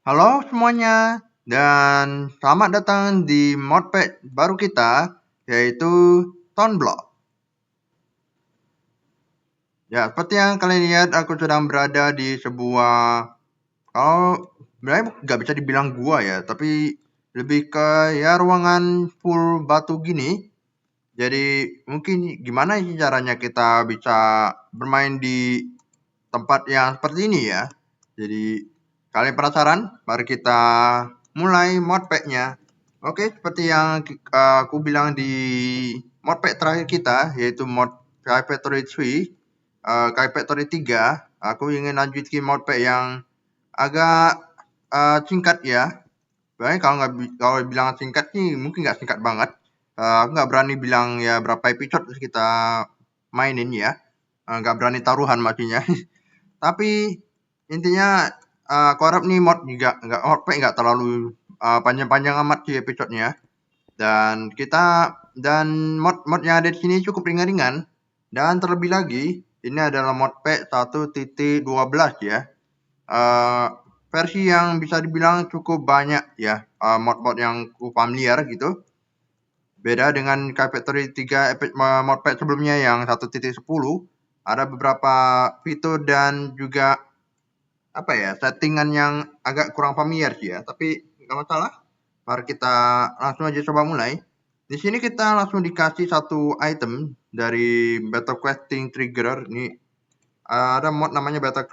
Halo semuanya, dan selamat datang di modpack baru kita, yaitu Tonblock. Ya, seperti yang kalian lihat, aku sedang berada di sebuah, kalau sebenarnya nggak bisa dibilang gua ya, tapi lebih ke ya ruangan full batu gini. Jadi mungkin gimana sih caranya kita bisa bermain di tempat yang seperti ini ya. Jadi kalian penasaran? Mari kita mulai modpacknya. Oke, seperti yang aku bilang di modpack terakhir kita, yaitu mod Sky Factory 3, Sky Factory 3, aku ingin lanjutin modpack yang agak singkat ya. Sebenarnya kalau bilang singkat sih mungkin nggak singkat banget. Aku nggak berani bilang ya berapa episode kita mainin ya. Nggak berani taruhan maksudnya. Tapi intinya aku harap nih modpack nggak terlalu panjang-panjang amat sih episodenya. Dan mod yang ada di sini cukup ringan-ringan. Dan terlebih lagi, ini adalah modpack 1.12 ya. Versi yang bisa dibilang cukup banyak ya, mod-mod yang familiar gitu. Beda dengan Sky Factory 3 modpack sebelumnya yang 1.10, ada beberapa fitur dan juga apa ya, settingan yang agak kurang familiar sih ya, tapi nggak masalah. Mari kita langsung aja coba mulai. Di sini kita langsung dikasih satu item dari Battle Questing Trigger. Ini ada mod namanya Battle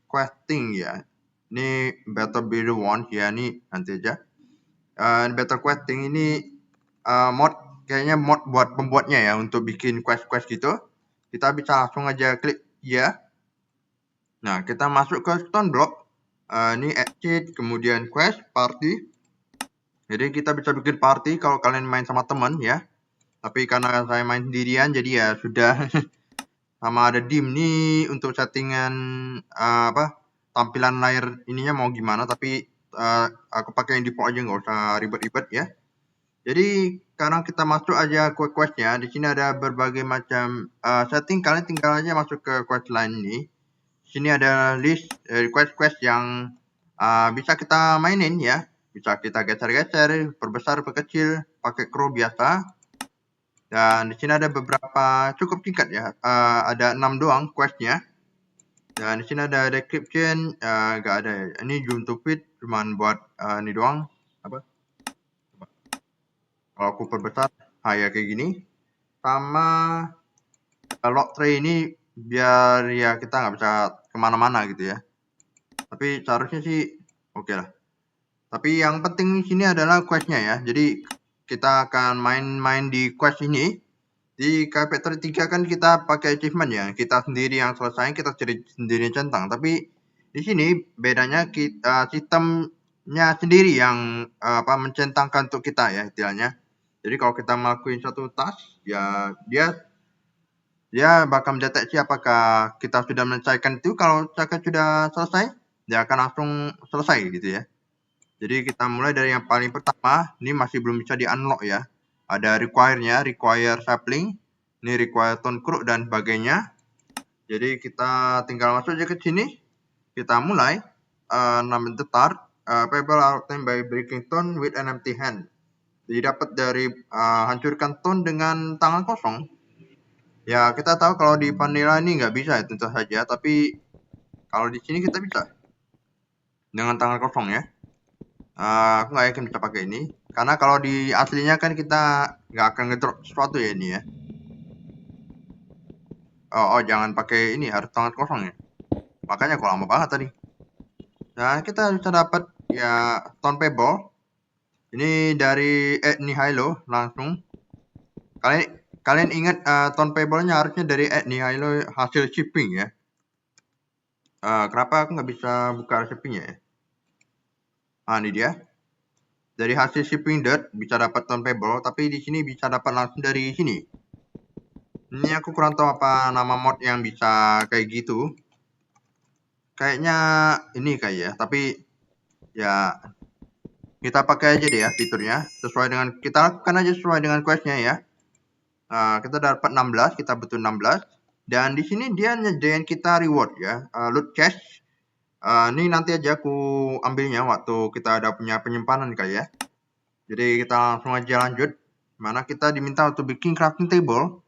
Questing ya. Ini Battle Builder One ya, ini nanti aja. Battle Questing ini mod kayaknya mod buat pembuatnya ya untuk bikin quest-quest gitu. Kita bisa langsung aja klik ya. Nah, kita masuk ke Stone Block. Ini add cheat, kemudian quest, party. Jadi kita bisa bikin party kalau kalian main sama teman ya. Tapi karena saya main sendirian, jadi ya sudah. Sama ada dim nih untuk settingan tampilan layar ininya mau gimana. Tapi aku pakai yang default aja, nggak usah ribet-ribet ya. Jadi sekarang kita masuk aja ke questnya. Di sini ada berbagai macam setting. Kalian tinggal aja masuk ke quest line ini. Sini ada list quest-quest yang bisa kita mainin ya. Bisa kita geser-geser, perbesar, perkecil, pakai crow biasa. Dan di sini ada beberapa cukup singkat ya. Ada 6 doang questnya. Dan di sini ada description, nggak ada ya. Ini zoom to fit, cuman buat ini doang. Apa? Kalau aku perbesar, ya kayak gini. Sama lock tray ini biar ya kita nggak bisa kemana-mana gitu ya. Tapi seharusnya sih oke lah. Tapi yang penting di sini adalah questnya ya. Jadi kita akan main-main di quest ini. Di Sky Factory 3 kan kita pakai achievement ya. Kita sendiri yang selesai, kita cari sendiri centang. Tapi di sini bedanya sistemnya sendiri yang mencentangkan untuk kita ya istilahnya. Jadi kalau kita melakukan satu task, ya dia bakal mendeteksi apakah kita sudah menyelesaikan itu. Kalau misalkan sudah selesai, dia akan langsung selesai gitu ya. Jadi kita mulai dari yang paling pertama, ini masih belum bisa di-unlock ya. Ada require sapling, ini require stone crook dan sebagainya. Jadi kita tinggal masuk aja ke sini. Kita mulai. Nama start, pebble obtained by breaking stone with an empty hand. Jadi dapat dari hancurkan stone dengan tangan kosong. Ya kita tahu kalau di vanilla ini nggak bisa ya tentu saja, tapi kalau di sini kita bisa dengan tangan kosong ya. Aku nggak yakin bisa pakai ini, karena kalau di aslinya kan kita nggak akan ngedrop sesuatu ya ini ya. Oh, jangan pakai ini, harus tangan kosong ya. Makanya kok lama banget tadi. Nah, kita bisa dapat ya Stone Pebble. Ini dari Nihilo langsung. Kalian ingat Stone Pebble-nya harusnya dari Nihilo hasil shipping ya. Kenapa aku nggak bisa buka shippingnya ya? Ini dia. Dari hasil shipping dirt bisa dapat Stone Pebble, tapi di sini bisa dapat langsung dari sini. Ini aku kurang tahu apa nama mod yang bisa kayak gitu. Kayaknya ini kayak ya, tapi ya kita pakai aja deh ya fiturnya. Kita lakukan aja sesuai dengan questnya ya. Kita dapat 16, kita butuh 16. Dan di sini dia nyediain kita reward ya, loot cash. Ini nanti aja aku ambilnya waktu kita ada punya penyimpanan kali ya. Jadi kita langsung aja lanjut. Mana kita diminta untuk bikin crafting table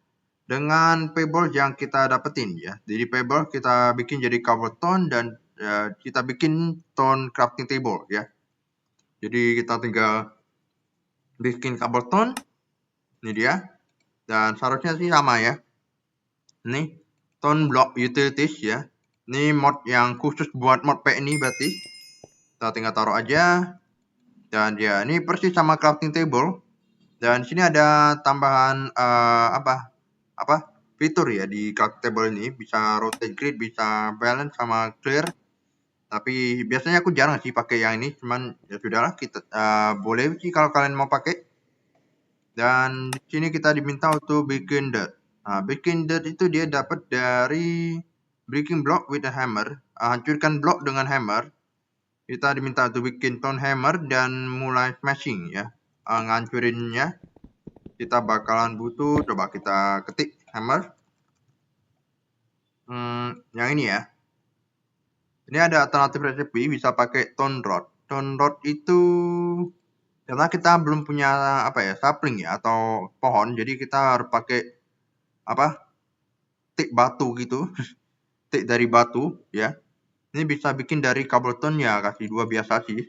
dengan pebble yang kita dapetin ya. Jadi pebble kita bikin jadi cobblestone dan kita bikin stone crafting table ya. Jadi kita tinggal bikin cobblestone. Ini dia. Dan seharusnya sih sama ya. Ini stone block utilities ya. Ini mod yang khusus buat mod pack ini berarti. Kita tinggal taruh aja. Dan ya ini persis sama crafting table. Dan di sini ada tambahan fitur ya di crafting table ini, bisa rotate grid, bisa balance sama clear. Tapi biasanya aku jarang sih pakai yang ini, cuman ya sudahlah, kita boleh sih kalau kalian mau pakai. Dan di sini kita diminta untuk bikin dirt. Nah, bikin dirt itu dia dapat dari breaking block with a hammer, hancurkan blok dengan hammer. Kita diminta untuk bikin stone hammer dan mulai smashing ya, ngancurinnya. Kita bakalan butuh, coba kita ketik hammer. Yang ini ya. Ini ada alternatif resepi, bisa pakai stone rod. Stone rod itu karena kita belum punya sapling ya atau pohon, jadi kita harus pakai tik batu gitu. Tik dari batu ya. Ini bisa bikin dari cobblestone ya, kasih 2 biasa sih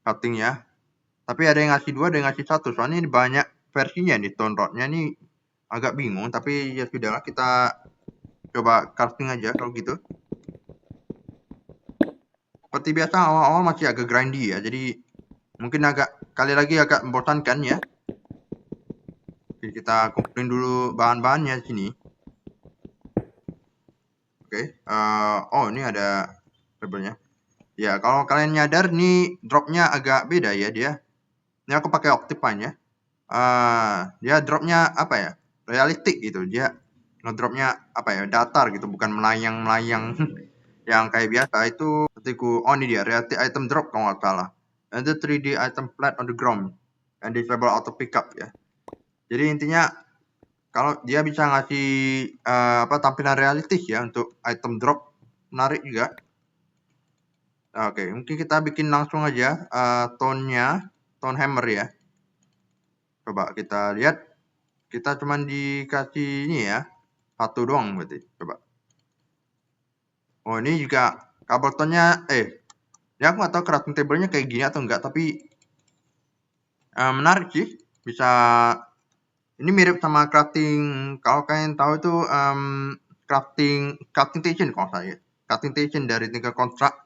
cuttingnya. Tapi ada yang ngasih 2, ada yang ngasih 1. Soalnya ini banyak versinya nih stone rodnya, ini agak bingung, tapi ya sudahlah, kita coba casting aja kalau gitu. Seperti biasa awal-awal masih agak grindy ya, jadi mungkin kali lagi agak membosankan ya. Oke, kita kumpulin dulu bahan-bahannya di sini. Oke, oh ini ada labelnya. Ya, kalau kalian nyadar nih dropnya agak beda ya dia. Ini aku pakai Optifine ya. Dia dropnya realistik gitu. Dia ngedropnya datar gitu, bukan melayang-melayang yang kayak biasa. Itu ketiku, oh ini dia realistic item drop kalau nggak salah. And the 3D item flat on the ground and disable auto pickup ya. Jadi intinya kalau dia bisa ngasih tampilan realistis ya untuk item drop, menarik juga. Oke, mungkin kita bikin langsung aja tone hammer ya. Coba kita lihat, kita cuman dikasih ini ya, 1 doang berarti. Coba. Oh ini juga cobblestone-nya, ya aku nggak tahu crafting table-nya kayak gini atau enggak, tapi menarik sih. Bisa, ini mirip sama crafting, kalau kalian tahu itu crafting station kalau saya. Crafting station dari tingkat kontrak,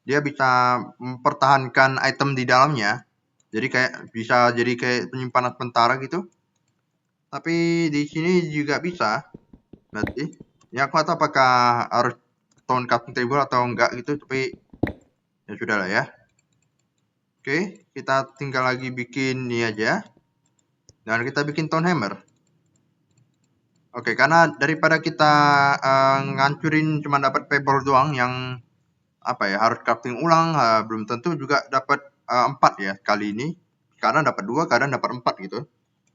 dia bisa mempertahankan item di dalamnya. Jadi bisa jadi kayak penyimpanan sementara gitu. Tapi di sini juga bisa. Berarti ya aku nggak tahu apakah harus tone crafting table atau enggak gitu, tapi ya sudah lah ya. Oke, kita tinggal lagi bikin ini aja. Dan kita bikin tone hammer. Oke, karena daripada kita ngancurin cuma dapat pebble doang yang harus crafting ulang, belum tentu juga dapat 4 ya kali ini. Kadang dapat 2, kadang dapat 4 gitu.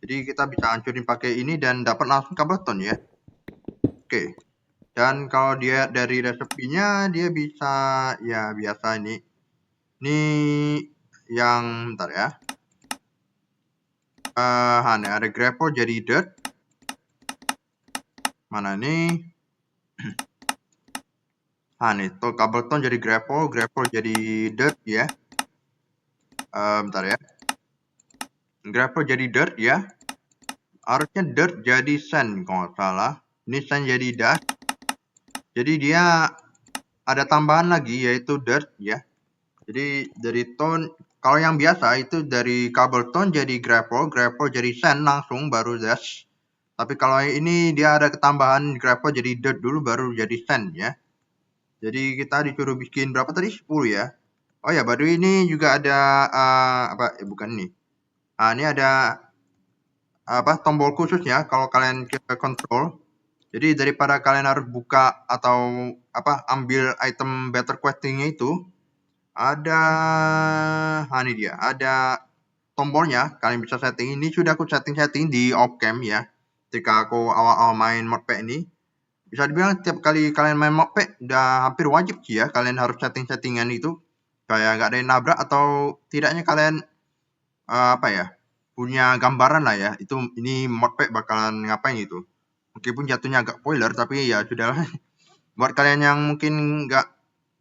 Jadi kita bisa hancurin pakai ini dan dapat langsung cobblestone ya. Oke. Dan kalau dia dari resepinya, dia bisa ya biasa ini. Ini yang bentar ya. Ada gravel jadi dirt. Mana nih? Nih, tuh cobblestone jadi gravel jadi dirt ya. Bentar ya. Gravel jadi dirt ya. Harusnya dirt jadi sand kalau nggak salah. Ini sand jadi dust. Jadi dia ada tambahan lagi yaitu dirt ya. Jadi dari tone, kalau yang biasa itu dari cobblestone jadi gravel jadi sand langsung baru dust. Tapi kalau ini dia ada ketambahan gravel jadi dirt dulu baru jadi sand ya. Jadi kita disuruh bikin berapa tadi? 10 ya. Oh ya, baru ini juga ada bukan ini. Ini ada tombol khususnya kalau kalian ke control. Jadi daripada kalian harus buka atau ambil item better questing-nya itu, ada ini dia, ada tombolnya, kalian bisa setting. Ini sudah aku setting di off cam ya. Ketika aku awal-awal main modpack ini, bisa dibilang tiap kali kalian main modpack udah hampir wajib sih ya kalian harus setting-settingan itu kayak nggak ada yang nabrak atau tidaknya kalian apa ya punya gambaran lah ya itu ini modpack bakalan ngapain gitu. Meskipun jatuhnya agak spoiler tapi ya sudahlah. Buat kalian yang mungkin nggak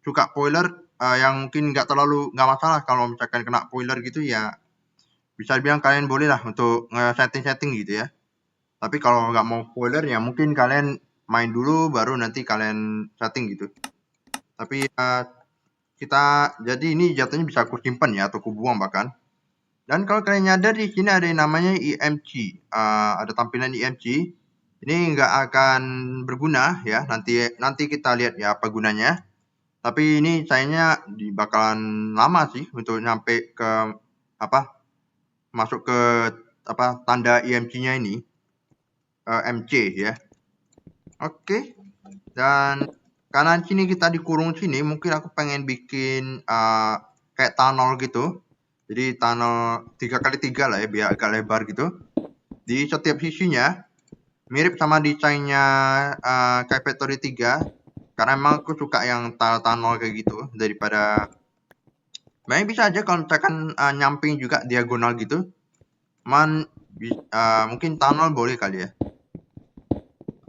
suka spoiler, yang mungkin nggak masalah kalau misalkan kena spoiler gitu ya bisa dibilang kalian boleh lah untuk nge-setting-setting gitu ya. Tapi kalau nggak mau spoiler ya mungkin kalian main dulu baru nanti kalian setting gitu. Tapi kita jadi ini jatuhnya bisa aku simpan ya atau aku buang bahkan. Dan kalau kalian nyadar di sini ada yang namanya EMG, ada tampilan EMG. Ini nggak akan berguna ya. Nanti kita lihat ya apa gunanya. Tapi ini sayangnya bakalan lama sih untuk nyampe ke apa masuk ke apa tanda EMG-nya ini MC ya. Oke. Dan karena sini kita dikurung sini, mungkin aku pengen bikin kayak tunnel gitu. Jadi tunnel 3x3 lah ya, biar agak lebar gitu. Di setiap sisinya mirip sama desainnya kayak Factory 3. Karena emang aku suka yang tunnel kayak gitu daripada sebenarnya bisa aja kalau misalkan nyamping juga diagonal gitu. Mungkin tunnel boleh kali ya.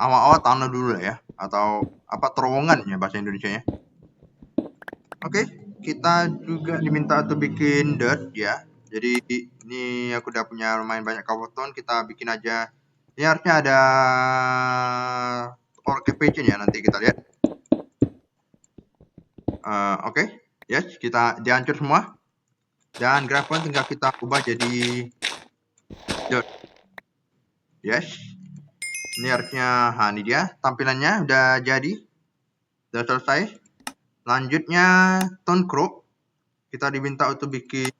Awal-awal tunnel dulu lah ya. Atau apa terowongan ya bahasa Indonesianya. Oke, kita juga diminta untuk bikin dirt ya. Jadi ini aku udah punya lumayan banyak cobblestone, kita bikin aja. Ini harusnya ada occupation ya, nanti kita lihat. Oke, yes, kita dihancur semua. Dan gravel tinggal kita ubah jadi dirt. Yes. Ini harusnya, ini dia tampilannya udah jadi. Udah selesai. Lanjutnya Stone Crow. Kita diminta untuk bikin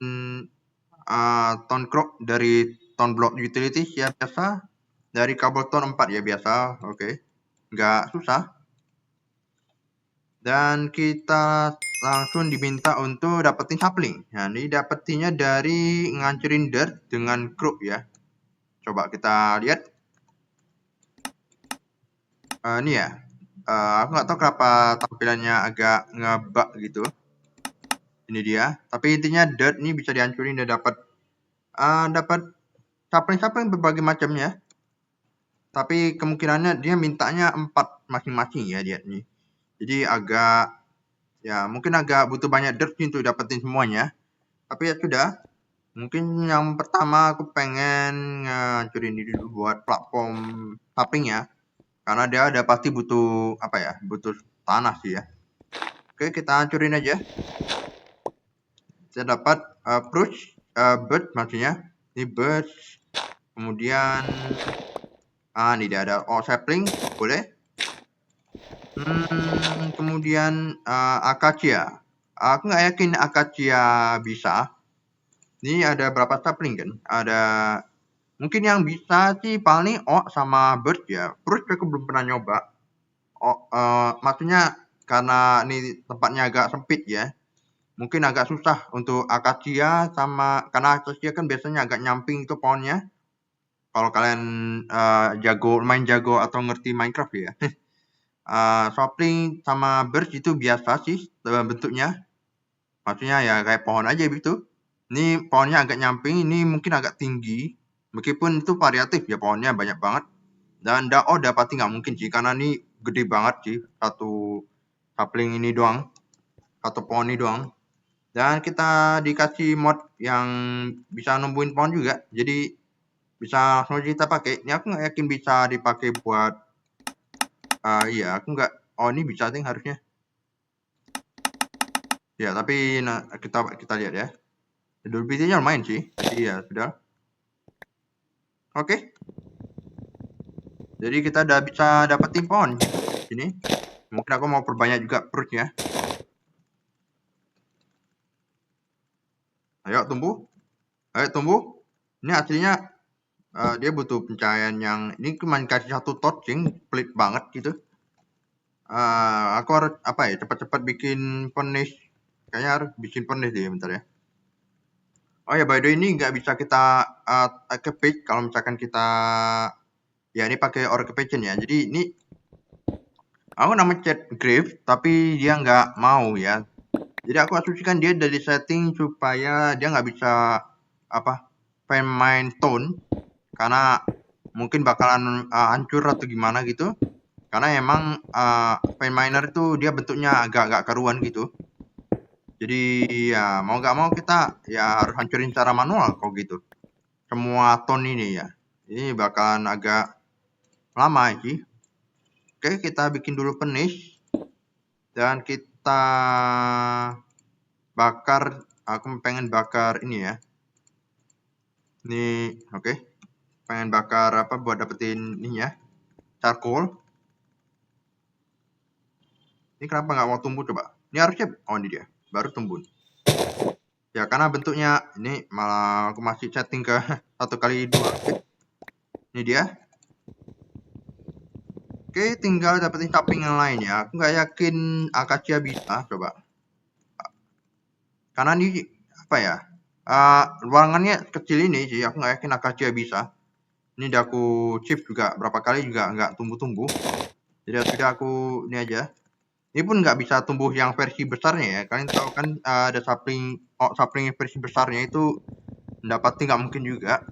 Stone Crow dari Stone Block Utilities ya biasa. Dari cobblestone 4 ya biasa. Oke. Nggak susah. Dan kita langsung diminta untuk dapetin sapling. Nah, ini dapetinnya dari ngancurin dirt dengan crow ya. Coba kita lihat. Ini ya. Aku nggak tahu kenapa tampilannya agak ngebug gitu. Ini dia. Tapi intinya dirt ini bisa dihancurin dan dapat sapling-sapling berbagai macamnya. Tapi kemungkinannya dia mintanya 4 masing-masing ya dia nih. Jadi agak ya mungkin agak butuh banyak dirt untuk dapetin semuanya. Tapi ya sudah. Mungkin yang pertama aku pengen ngancurin ini dulu buat platform sapling ya. Karena dia ada pasti butuh apa ya? Butuh tanah sih ya. Oke, kita hancurin aja. Saya dapat bird maksudnya. Ini bird. Kemudian ini dia ada sapling, boleh. Kemudian akacia. Aku nggak yakin akacia bisa. Ini ada berapa sapling kan? Ada mungkin yang bisa sih paling sama bird ya. Terus aku belum pernah nyoba. Maksudnya karena ini tempatnya agak sempit ya. Mungkin agak susah untuk akacia karena akacia kan biasanya agak nyamping itu pohonnya. Kalau kalian main jago atau ngerti Minecraft ya. Sapling sama birch itu biasa sih bentuknya. Maksudnya ya kayak pohon aja gitu. Ini pohonnya agak nyamping, ini mungkin agak tinggi. Meskipun itu variatif ya pohonnya banyak banget. Dan udah pasti nggak mungkin sih karena ini gede banget sih satu sapling ini doang. Satu pohon ini doang. Dan kita dikasih mod yang bisa numbuhin pohon juga. Jadi bisa langsung kita pakai. Ini aku nggak yakin bisa dipakai buat iya aku nggak ini bisa sih harusnya ya tapi kita lihat ya durability-nya lumayan sih iya sudah oke. Jadi kita udah bisa dapetin pohon sini. Mungkin aku mau perbanyak juga perutnya. Ayo tumbuh ini aslinya dia butuh pencahayaan yang ini cuma kasih satu torching pelit banget gitu. Aku harus apa ya cepat-cepat bikin furnace. Kayaknya harus bikin furnace deh bentar ya. Oh ya by the way ini nggak bisa kita occupy kalau misalkan kita ya ini pakai occupation ya. Jadi ini Aku nama chat Grave, tapi dia nggak mau ya. Jadi aku asumsikan dia dari setting supaya dia nggak bisa pengen main tone, karena mungkin bakalan hancur atau gimana gitu. Karena emang Paint Miner itu dia bentuknya agak-agak karuan gitu. Jadi ya mau nggak mau kita ya harus hancurin secara manual kok gitu. Semua tone ini ya. Ini bakalan agak lama sih. Oke, kita bikin dulu furnace. Dan kita bakar, aku pengen bakar ini ya. Ini oke. Pengen bakar apa buat dapetin ini ya. Charcoal. Ini kenapa nggak mau tumbuh coba? Ini harusnya, oh ini dia, baru tumbuh. Ya karena bentuknya ini malah aku masih setting ke 1x2. Ini dia. Oke, tinggal dapetin samping yang lain ya. Aku nggak yakin Acacia bisa, coba. Karena ini apa ya? Ruangannya kecil ini sih, aku nggak yakin Acacia bisa. Ini udah aku shift juga berapa kali juga nggak tumbuh-tumbuh. Jadi tidak aku ini aja. Ini pun nggak bisa tumbuh yang versi besarnya ya. Kalian tahu kan ada sapling, sapling versi besarnya itu mendapati nggak mungkin juga.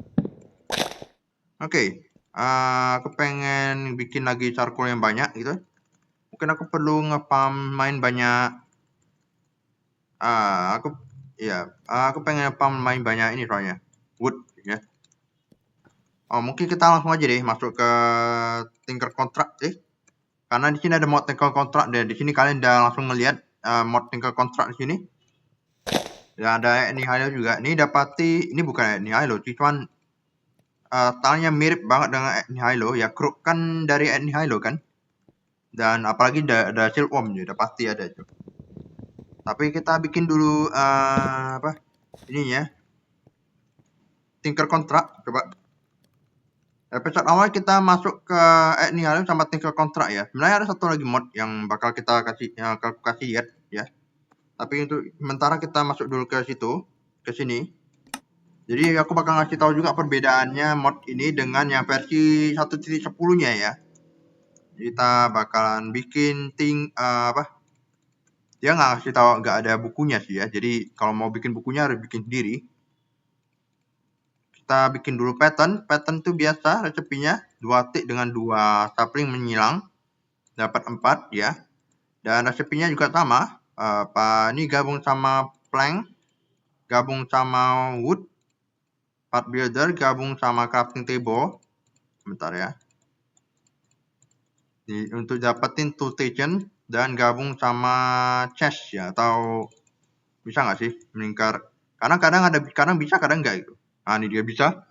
Oke, aku pengen bikin lagi charcoal yang banyak gitu. Mungkin aku perlu ngepam main banyak. Aku pengen ngepam main banyak ini soalnya wood ya. Oh, mungkin kita langsung aja deh masuk ke Tinker Contract karena di sini ada mod Tinker Contract dan di sini kalian udah langsung ngelihat mod Tinker Contract di sini. Ya ada Nihilo juga. Ini dapati ini bukan Nihilo, cuman stylenya mirip banget dengan Nihilo ya. Crook kan dari Nihilo kan. Dan apalagi ada silkworm juga, pasti ada itu. Tapi kita bikin dulu ininya Tinker Contract coba. Episode awal kita masuk ke Nihilo sama Tinker Contract ya. Sebenarnya ada satu lagi mod yang bakal kita kasih lihat ya. Tapi untuk sementara kita masuk dulu ke situ, ke sini. Jadi aku bakal ngasih tahu juga perbedaannya mod ini dengan yang versi 1.10-nya ya. Kita bakalan bikin dia nggak ngasih tahu, nggak ada bukunya sih ya. Jadi kalau mau bikin bukunya harus bikin sendiri. Kita bikin dulu pattern. Pattern itu biasa resepinya 2 tick dengan 2 sapling menyilang dapat 4 ya. Dan resepinya juga sama. Ini gabung sama plank, gabung sama wood, part builder gabung sama crafting table. Bentar ya. Untuk dapetin two station dan gabung sama chest ya, atau bisa nggak sih melingkar? Karena kadang bisa, kadang enggak gitu. Nah ini dia bisa.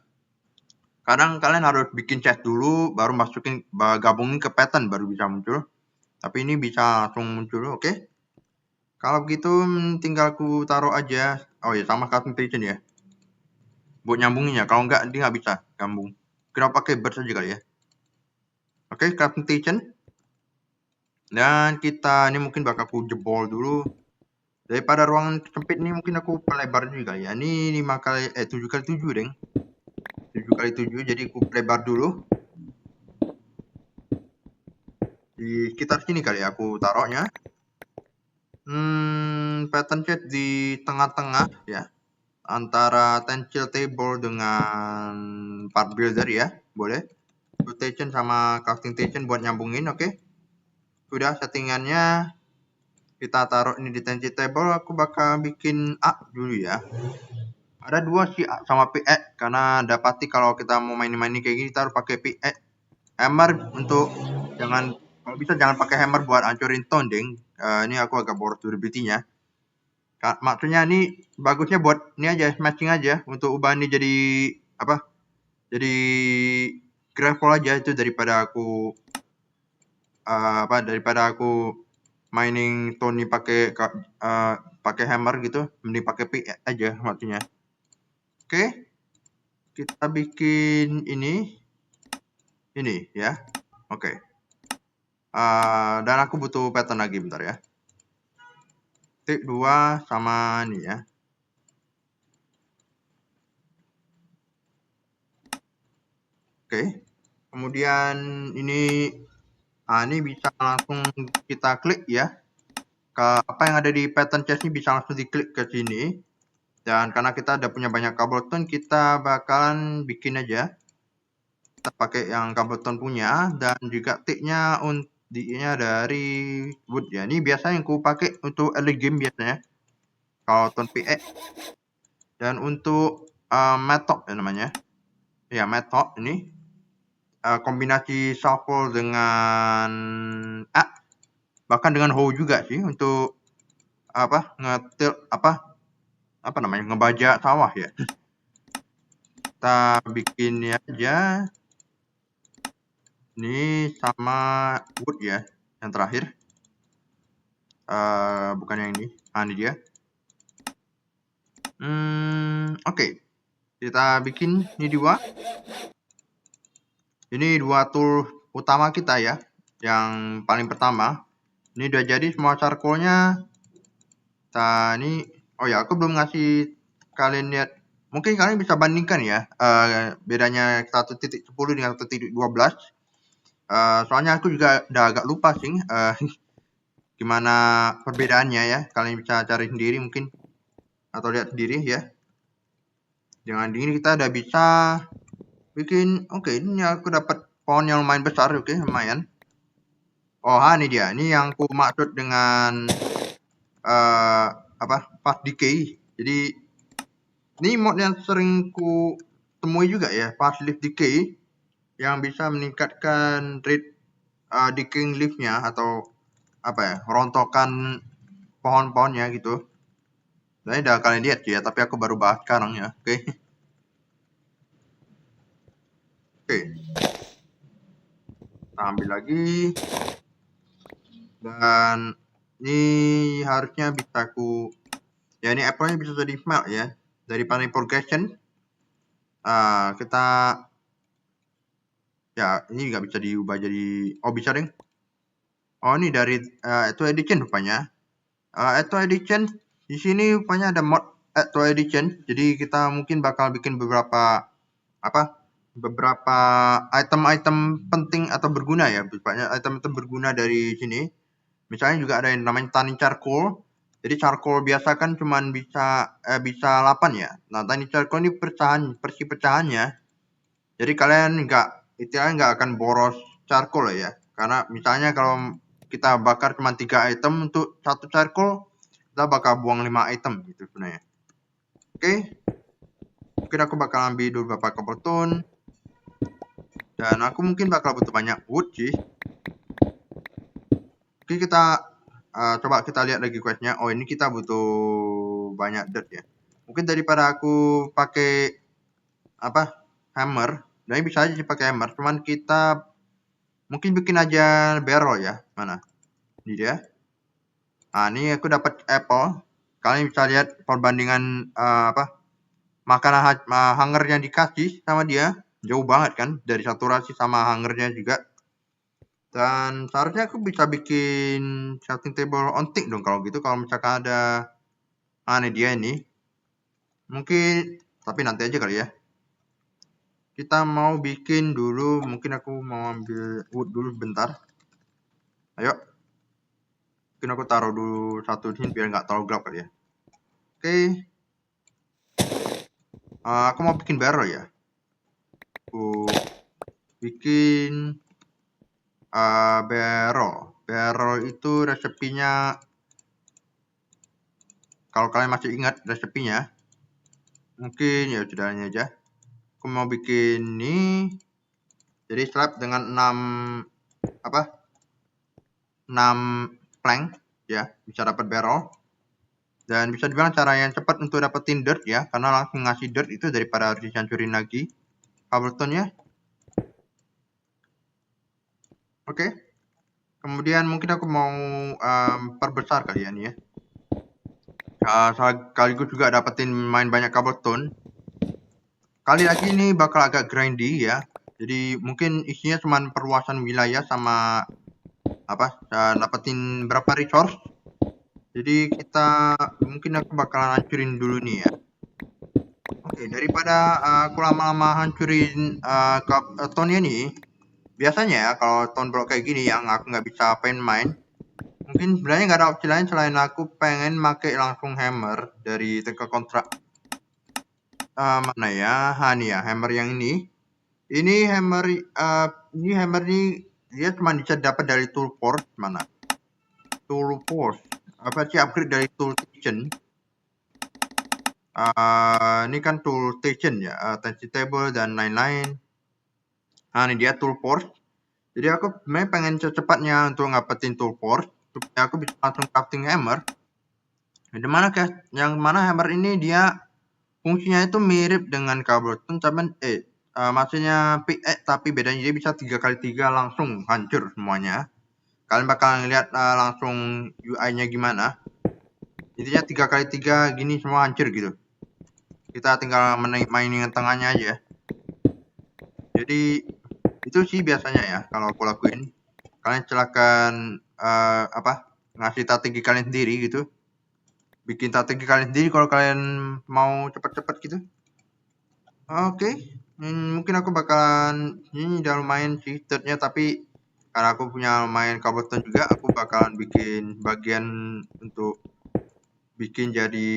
Kadang kalian harus bikin chest dulu, baru masukin gabungin ke pattern baru bisa muncul. Tapi ini bisa langsung muncul, oke? Kalau begitu tinggal aku taruh aja. Oh ya sama crafting station ya. Buat nyambunginnya. Kalau enggak dia nggak bisa gabung. Kita pakai bird saja kali ya. Oke, crafting station. Dan kita ini mungkin bakal aku jebol dulu. Daripada ruangan sempit ini mungkin aku pelebar juga ya. Ini 7x7 deng. 7x7 jadi aku pelebar dulu. Di sekitar sini kali ya aku taruhnya. Pattern chat di tengah-tengah ya. Antara tensile table dengan part builder ya. Boleh. Rotation sama crafting station buat nyambungin, oke. Sudah settingannya. Kita taruh ini di tensile table. Aku bakal bikin A dulu ya. Ada 2 sih A sama PE, karena dapati kalau kita mau main-main kayak gini kita harus pakai PE. Hammer untuk kalau bisa jangan pakai hammer buat hancurin tone deng. Ini aku agak boros durability-nya. Maksudnya ini bagusnya buat ini aja, matching aja untuk ubah ini jadi jadi gravel aja itu daripada aku mining tone pakai hammer gitu, mending pakai PE aja maksudnya. Oke. Kita bikin ini ya. Oke. Dan aku butuh pattern lagi bentar ya. Tip 2 sama ini ya. Oke. Kemudian ini Nah, ini bisa langsung kita klik ya. Apa yang ada di pattern chest ini bisa langsung diklik ke sini. Dan karena kita udah punya banyak cobblestone, kita bakalan bikin aja. Kita pakai yang cobblestone punya, dan juga ticknya dari wood ya. Ini biasanya yang ku pakai untuk early game biasanya. Kalau ton PE. Dan untuk method ya namanya. Ya, method ini kombinasi shuffle dengan bahkan dengan hoe juga sih untuk ngebajak sawah ya. Kita bikin aja ini sama wood ya, yang terakhir. Bukan yang ini. Ini dia. Oke. Kita bikin ini dua. Ini dua tool utama kita ya. Yang paling pertama. Ini udah jadi semua charcoalnya. Ini, oh ya, aku belum ngasih kalian lihat. Mungkin kalian bisa bandingkan ya, bedanya 1.10 dengan 1.12. Soalnya aku juga udah agak lupa sih, gimana perbedaannya ya. Kalian bisa cari sendiri mungkin, atau lihat sendiri ya. Dengan ini kita udah bisa bikin, oke, ini aku dapat pohon yang lumayan besar, oke, lumayan. Oh, ini dia. Ini yang aku maksud dengan fast decay. Jadi ini mod yang sering ku temui juga ya, fast leaf decay, yang bisa meningkatkan rate decaying leaf-nya atau rontokan pohon-pohonnya gitu. Saya udah kalian lihat ya, tapi aku baru bahas sekarang ya, oke. Oke. Kita ambil lagi. Dan ini harusnya bisa ya, ini apple-nya bisa jadi smelt ya. Dari panel progression. Kita ya, ini nggak bisa diubah jadi, bisa deh. Ini dari Eto Edition rupanya. Eto Edition di sini rupanya ada mod Eto Edition. Jadi kita mungkin bakal bikin beberapa item-item penting atau berguna ya. Banyak item-item berguna dari sini. Misalnya juga ada yang namanya tani charcoal. Jadi charcoal biasa kan cuman bisa 8 ya. Nah, tani charcoal ini pecahannya. Jadi kalian nggak akan boros charcoal ya. Karena misalnya kalau kita bakar cuma 3 item untuk 1 charcoal, kita bakal buang 5 item gitu sebenarnya. Oke. Mungkin aku bakal ambil dulu beberapa cobblestone. Dan aku mungkin bakal butuh banyak wood sih. Oke, kita coba kita lihat lagi questnya. Oh, ini kita butuh banyak dirt ya. Mungkin daripada aku pakai hammer, dan bisa aja dipakai hammer. Cuman kita mungkin bikin aja barrel ya. Mana? Ini dia. Ini aku dapat apple. Kalian bisa lihat perbandingan makanan hunger yang dikasih sama dia. Jauh banget kan dari saturasi sama hungernya juga. Dan seharusnya aku bisa bikin crafting table on tick dong kalau gitu. Kalau misalkan ada ini dia ini. Mungkin, tapi nanti aja kali ya. Kita mau bikin dulu, mungkin aku mau ambil wood dulu bentar. Ayo. Mungkin aku taruh dulu satu sini biar nggak terlalu gelap kali ya. Oke. Aku mau bikin barrel ya. Aku bikin barrel. Barrel itu resepinya, kalau kalian masih ingat resepinya, mungkin ya sudahnya aja. Aku mau bikin ini. Jadi slab dengan 6 plank ya, bisa dapat barrel. Dan bisa dibilang cara yang cepat untuk dapetin dirt ya, karena langsung ngasih dirt itu daripada harus dihancurin lagi cobblestone-nya. Oke. Kemudian mungkin aku mau perbesar kalian ya. Sekaligus juga dapetin main banyak cobblestone. Kali lagi ini bakal agak grindy ya. Jadi mungkin isinya cuma perluasan wilayah sama dapetin berapa resource. Jadi mungkin aku bakalan hancurin dulu nih ya. Oke, daripada aku lama-lama hancurin cobblestone ini, biasanya ya kalau Tone Block kayak gini yang aku nggak bisa main, mungkin sebenarnya nggak ada opsi lain selain aku pengen pakai langsung hammer dari Tinker Kontrak. Mana ya? Nih ya, hammer yang ini. Ini hammer ini dia cuma bisa dapat dari tool force. Mana? Tool force. Apa sih upgrade dari tool station? Ini kan tool station ya, tension table dan lain-lain. Ini dia tool force. Jadi aku sebenarnya pengen secepatnya untuk ngapetin tool force supaya aku bisa langsung crafting hammer. Yang mana hammer ini dia fungsinya itu mirip dengan cobblestone, maksudnya pickaxe, tapi bedanya dia bisa 3x3 langsung hancur semuanya. Kalian bakal ngeliat langsung UI-nya gimana. Intinya 3x3 gini semua hancur gitu. Kita tinggal mainin tengahnya aja. Jadi itu sih biasanya ya kalau aku lakuin. Kalian silakan ngasih strategi kalian sendiri gitu. Bikin strategi kalian sendiri kalau kalian mau cepet-cepet gitu. Oke. Mungkin aku bakalan ini udah lumayan sih setnya, tapi karena aku punya lumayan cobblestone juga, aku bakalan bikin bagian untuk bikin jadi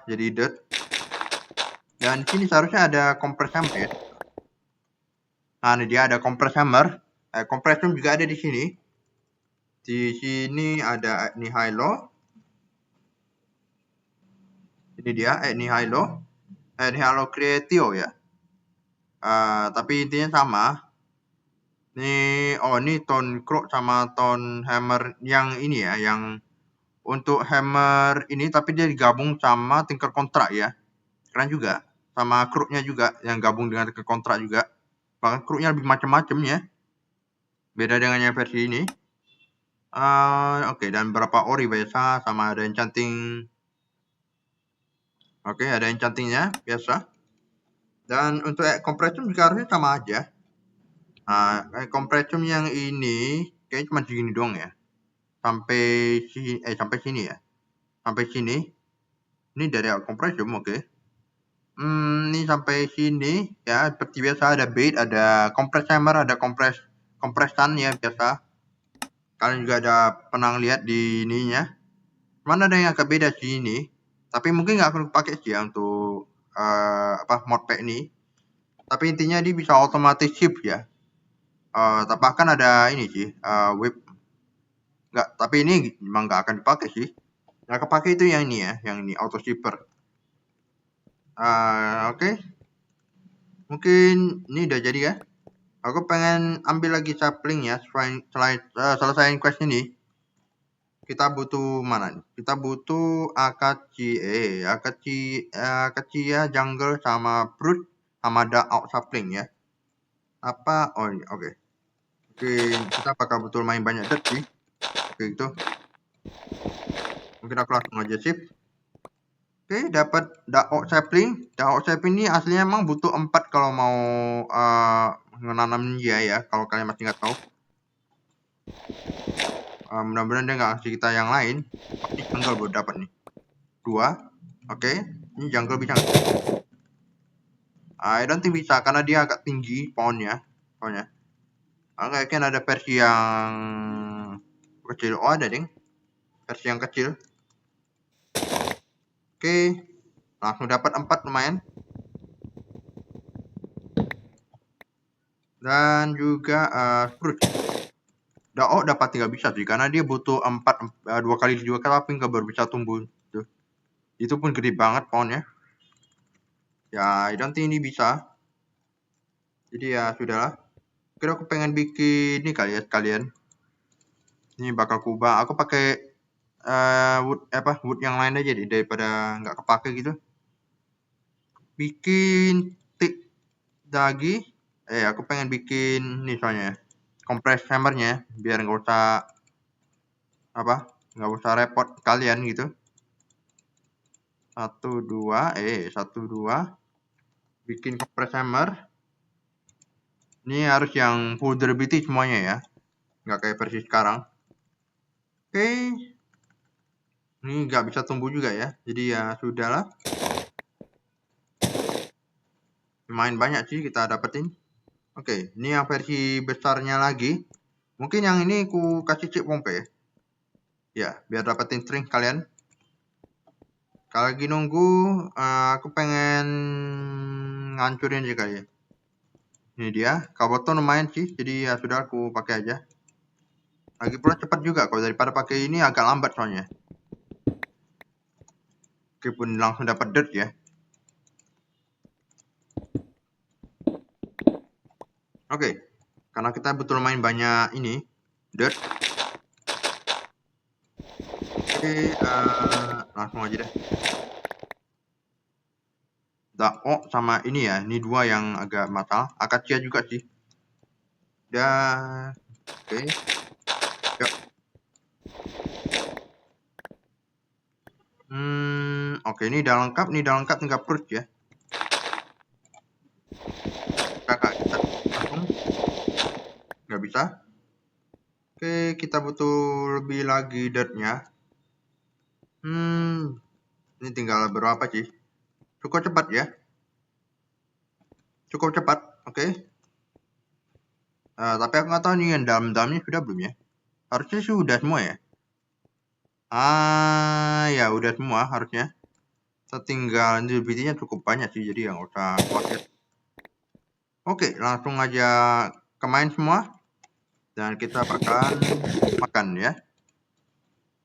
jadi dirt. Dan di sini seharusnya ada compress hammer ya. Ini dia ada compress hammer. Compressor juga ada di sini. Di sini ada ini high low. Ini dia ini high low. Ini halo creatio ya. Tapi intinya sama. Ini tone crook sama tone hammer yang ini ya, yang untuk hammer ini tapi dia digabung sama Tinker Kontrak ya. Keren juga. Sama crooknya juga yang gabung dengan Tinker Kontrak juga. Bahkan crooknya lebih macam-macam ya. Beda dengan yang versi ini. Oke, dan beberapa ori biasa sama ada enchanting. Oke, ada enchantingnya biasa. Dan untuk compressor juga harusnya sama aja. Compressor yang ini kayaknya cuma segini doang ya. Sampai sini ya. Sampai sini. Ini dari compressor, oke. Ini sampai sini ya, seperti biasa ada bait, ada compress hammer, ada compressan ya biasa. Kalian juga ada pernah lihat di ininya. Mana ada yang agak beda sih ini. Tapi mungkin nggak perlu pakai sih ya untuk modpack ini. Tapi intinya dia bisa otomatis shift ya. Bahkan ada ini sih whip. Nggak, tapi ini memang nggak akan dipakai sih. Yang kepake itu yang ini ya, yang ini auto shipper. Oke. Mungkin ini udah jadi ya. Aku pengen ambil lagi sapling ya, selain selesaiin quest ini. Kita butuh mana nih? Kita butuh Akachi ya, jungle sama brute sama dark out sapling ya. Oh ini, oke. Mungkin kita bakal butuh main banyak dirt sih. Oke gitu. Mungkin aku langsung aja sip. Oke, dapat dark out sapling. Dark out sapling ini aslinya emang butuh 4 kalau mau menanam dia ya, kalau kalian masih nggak tahu. Mudah-mudahan dia nggak kasih kita yang lain. Ini jungle baru dapat nih. 2. Oke. Ini jungle bisa nggak? I don't think bisa karena dia agak tinggi pohonnya. Kayaknya ada versi yang kecil. Oh ada ding. Versi yang kecil. Oke. Langsung dapat 4 lumayan. Dan juga fruit. Dapat 3 bisa sih karena dia butuh 2 kali juga tapi nggak baru bisa tumbuh. Tuh. Itu pun gede banget pohonnya. Ya, I don't think ini bisa. Jadi ya sudahlah. Kira aku pengen bikin ini kali ya sekalian. Ini bakal kubah. Aku pakai wood yang lain aja deh daripada nggak kepake gitu. Bikin stick lagi. Aku pengen bikin nih soalnya compress hammernya biar nggak usah repot kalian gitu. 1 2 bikin compress hammer. Ini harus yang full durability semuanya ya, nggak kayak versi sekarang. Oke. Ini nggak bisa tumbuh juga ya, jadi ya sudahlah. Lumayan banyak sih kita dapetin. Oke, ini yang versi besarnya lagi. Mungkin yang ini ku kasih chip pompe ya. Ya, biar dapetin string kalian. Kalau lagi nunggu, aku pengen ngancurin juga ya. Ini dia, kabelnya lumayan sih, jadi ya sudah aku pakai aja. Lagi pula cepat juga kalau daripada pakai ini agak lambat soalnya. Meskipun langsung dapat dirt ya. Oke, karena kita betul main banyak ini dirt. Oke, langsung aja deh. Oh, sama ini ya, ini dua yang agak masalah. Akacia juga sih. Dan oke. Yuk. Oke, ini udah lengkap, tinggal perut ya. Kakak kita langsung nggak bisa. Oke, kita butuh lebih lagi dirtnya. Ini tinggal berapa sih? Cukup cepat ya. Cukup cepat, oke. Tapi aku nggak tahu nih yang dalam-dalamnya sudah belum ya. Harusnya sih udah semua ya. Ya udah semua harusnya. Tinggal durability-nya cukup banyak sih, jadi yang usah khawatir. Oke, langsung aja ke main semua. Dan kita bakal makan ya.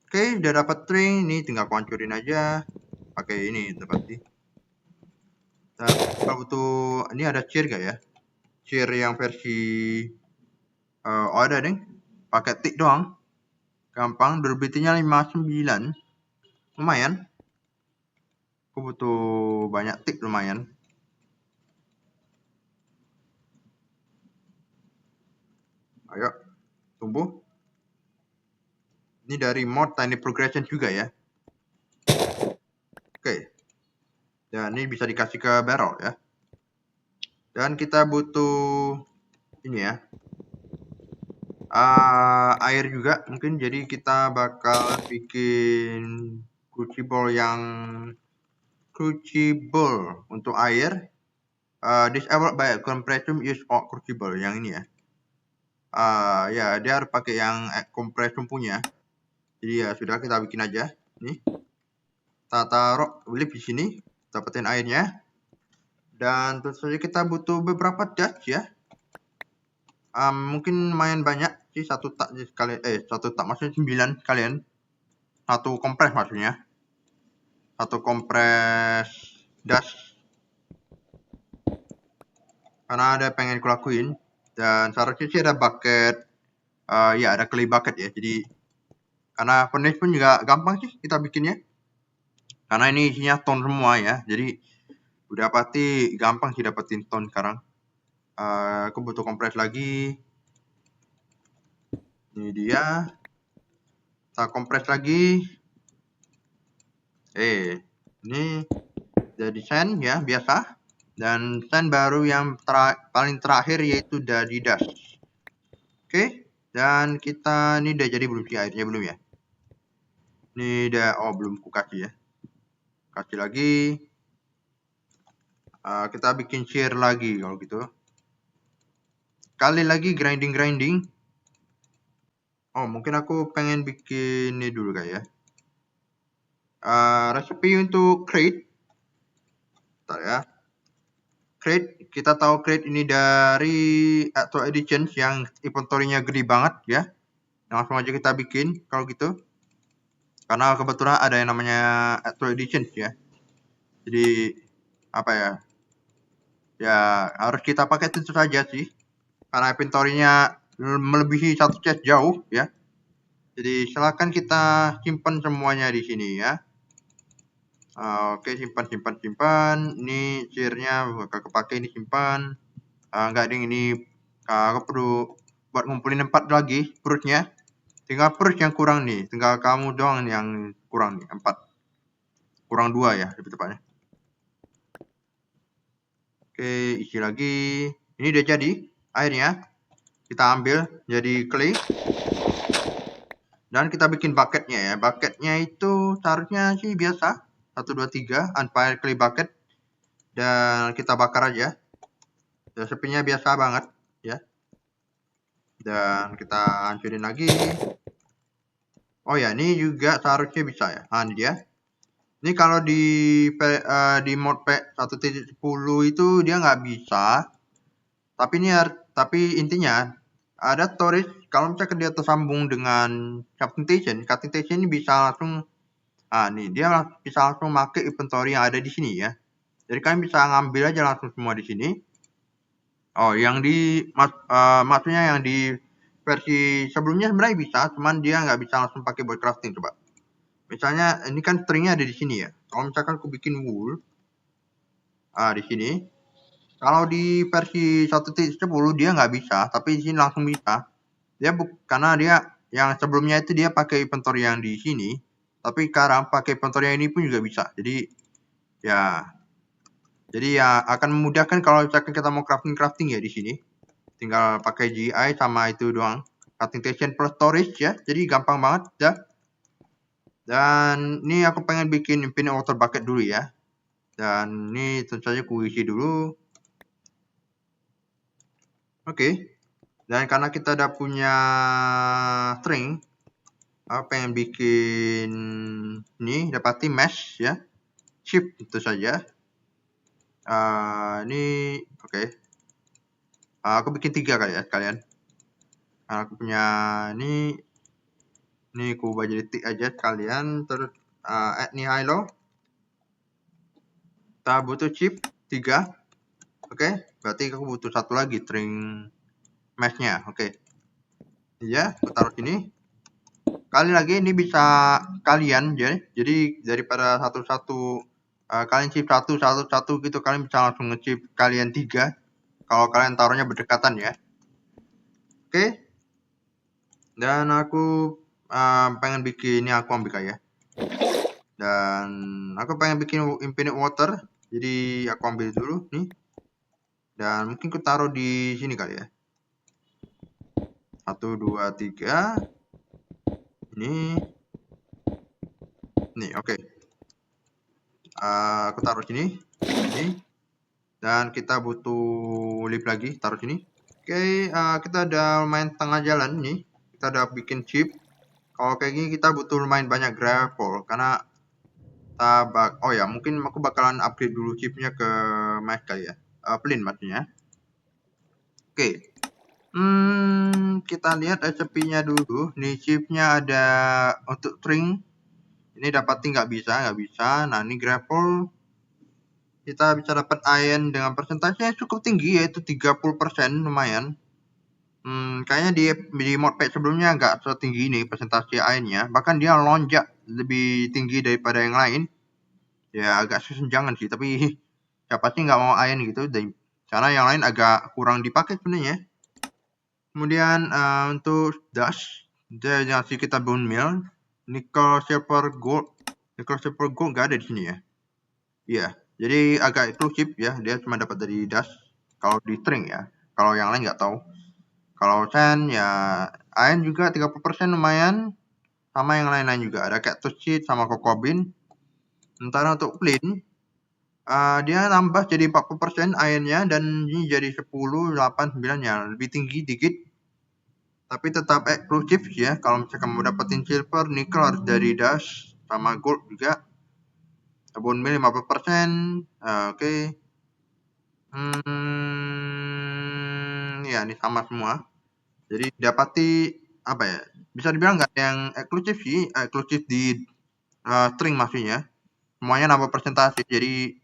Oke, udah dapat string, ini tinggal hancurin aja. Pakai ini pasti. Nah, kalau butuh, ini ada cheer gak ya? Cheer yang versi ada nih. Pakai tick doang. Gampang, durability-nya 59. Lumayan. Aku butuh banyak tick lumayan. Ayo, tumbuh. Ini dari mod Tiny Progression juga ya. Oke. Dan ini bisa dikasih ke barrel ya. Dan kita butuh ini ya. Air juga mungkin, jadi kita bakal bikin crucible untuk air. Disable by compression use of crucible yang ini ya. Ya dia harus pakai yang compression punya. Jadi ya sudah, kita bikin aja. Nih. Kita taruh lip di sini, dapetin airnya. Dan tentu saja kita butuh beberapa dust ya. Mungkin lumayan banyak sih, satu tak maksudnya 9 kalian. Satu kompres maksudnya. Satu kompres dust. Karena ada pengen kulakuin. Dan seharusnya sih ada bucket. Ya ada clay bucket ya. Jadi karena furnace pun juga gampang sih kita bikinnya. Karena ini isinya ton semua ya. Jadi udah pasti gampang sih dapetin ton sekarang. Aku butuh kompres lagi. Ini dia. Kita kompres lagi. Ini jadi sand ya, biasa. Dan sand baru yang paling terakhir yaitu dari dust. Oke, dan kita ini udah jadi belum sih airnya, belum ya? Ini udah, belum ku kasih ya. Kasih lagi. Kita bikin shear lagi kalau gitu. Kali lagi grinding. Mungkin aku pengen bikin ini dulu kayak ya. Resepi untuk crate. Bentar ya. Crate, kita tahu crate ini dari Actual Editions yang inventory-nya gede banget ya. Langsung aja kita bikin kalau gitu. Karena kebetulan ada yang namanya Actual Editions ya. Jadi apa ya? Ya harus kita pakai tentu saja sih. Karena inventory-nya melebihi satu chest jauh ya. Jadi silakan kita simpan semuanya di sini ya. Oke, simpan. Ini share-nya bakal kepake, ini simpan. Enggak ding, ini aku perlu buat ngumpulin 4 lagi perutnya. Tinggal perut yang kurang nih, tinggal kamu doang yang kurang nih, 4. Kurang 2 ya lebih tepatnya. Oke, isi lagi. Ini udah jadi airnya. Kita ambil jadi clay. Dan kita bikin bucketnya ya. Bucketnya itu seharusnya sih biasa. 1, 2, 3 unfired clay bucket. Dan kita bakar aja. Resepinya biasa banget. Dan kita hancurin lagi. Oh ya, ini juga seharusnya bisa ya. Nah, ini dia. Ini kalau di modpack 1.10 itu dia nggak bisa. Tapi intinya ada storage. Kalau misalkan dia tersambung dengan crafting station ini bisa langsung. Nih dia bisa langsung pakai inventory yang ada di sini ya. Jadi kalian bisa ngambil aja langsung semua di sini. Oh, maksudnya yang di versi sebelumnya sebenarnya bisa, cuman dia nggak bisa langsung pakai buat crafting coba. Misalnya ini kan stringnya ada di sini ya. Kalau misalkan aku bikin wool, di sini. Kalau di versi 1.10 dia nggak bisa, tapi di sini langsung bisa. Karena dia yang sebelumnya itu dia pakai inventory yang di sini, tapi sekarang pakai inventory yang ini pun juga bisa. Jadi ya akan memudahkan kalau misalkan kita mau crafting ya di sini. Tinggal pakai GI sama itu doang. Crafting station plus storage ya. Jadi gampang banget ya. Dan ini aku pengen bikin infinite water bucket dulu ya. Dan ini tentu saja aku isi dulu. Oke. Dan karena kita udah punya string, aku pengen bikin ini dapati mesh ya. Shift itu saja. Ini oke. Aku bikin 3 kali ya kalian. Aku punya ini aku jadi tick aja kalian. Terus add nih hilo. Kita butuh chip 3. Oke, berarti aku butuh satu lagi string mesh-nya. Oke. Ya, aku taruh sini. Kali lagi ini bisa kalian ya. Jadi daripada satu-satu kalian chip satu gitu, kalian bisa langsung nge-chip kalian 3 kalau kalian taruhnya berdekatan ya. Oke. Dan aku pengen bikin ini, aku ambil ya. Dan aku pengen bikin infinite water. Jadi aku ambil dulu nih. Dan mungkin aku taruh di sini kali ya. 1, 2, 3. Ini oke. Aku taruh sini. Ini. Dan kita butuh lip lagi, taruh sini. Oke, kita udah lumayan tengah jalan nih. Kita udah bikin chip. Kalau kayak gini kita butuh lumayan banyak gravel karena oh ya, mungkin aku bakalan upgrade dulu chipnya ke mesh kali ya. Plain maksudnya. Oke. Kita lihat recipe-nya dulu. Nih chipnya ada untuk string. Ini dapat nggak bisa. Nah, ini gravel. Kita bisa dapat iron dengan persentase cukup tinggi, yaitu 30%, lumayan. Kayaknya di modpack sebelumnya nggak setinggi ini persentase ironnya. Bahkan dia lonjak lebih tinggi daripada yang lain. Ya agak sesenjangan sih, tapi siapa sih nggak mau iron gitu. Karena yang lain agak kurang dipakai sebenarnya. Kemudian untuk dust, dia ngasih kita bone meal, nickel, silver, gold nggak ada di sini ya. Iya, jadi agak eksklusif ya, dia cuma dapat dari dust kalau di string ya. Kalau yang lain nggak tahu. Kalau sand ya iron juga 30% lumayan, sama yang lain-lain juga. Ada cactus seed sama cocoa bean. Sementara untuk plain dia nambah jadi 40% ironnya, dan ini jadi 10, 8, 9 ya, lebih tinggi dikit. Tapi tetap eksklusif ya. Kalau misalkan mau dapetin silver, nickel harus dari dust, sama gold juga. Bone meal 50%. Oke. Ya ini sama semua. Jadi dapati apa ya? Bisa dibilang nggak yang eksklusif sih, eksklusif di string maksudnya. Semuanya nambah persentase. Jadi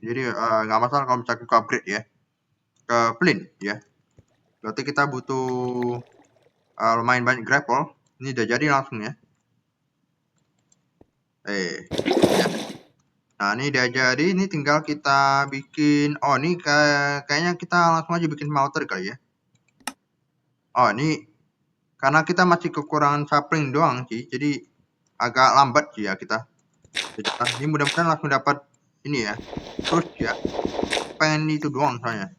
nggak masalah kalau misalkan ke upgrade ya. Ke plain ya. Berarti kita butuh lumayan banyak gravel. Ini udah jadi langsung ya. Ya. Nah, ini udah jadi. Ini tinggal kita bikin. Oh, ini kayaknya kita langsung aja bikin smelter kali ya. Oh, ini karena kita masih kekurangan sapling doang sih. Jadi agak lambat sih ya kita. Ini mudah-mudahan langsung dapat ini ya. Terus ya. Pengen itu doang soalnya.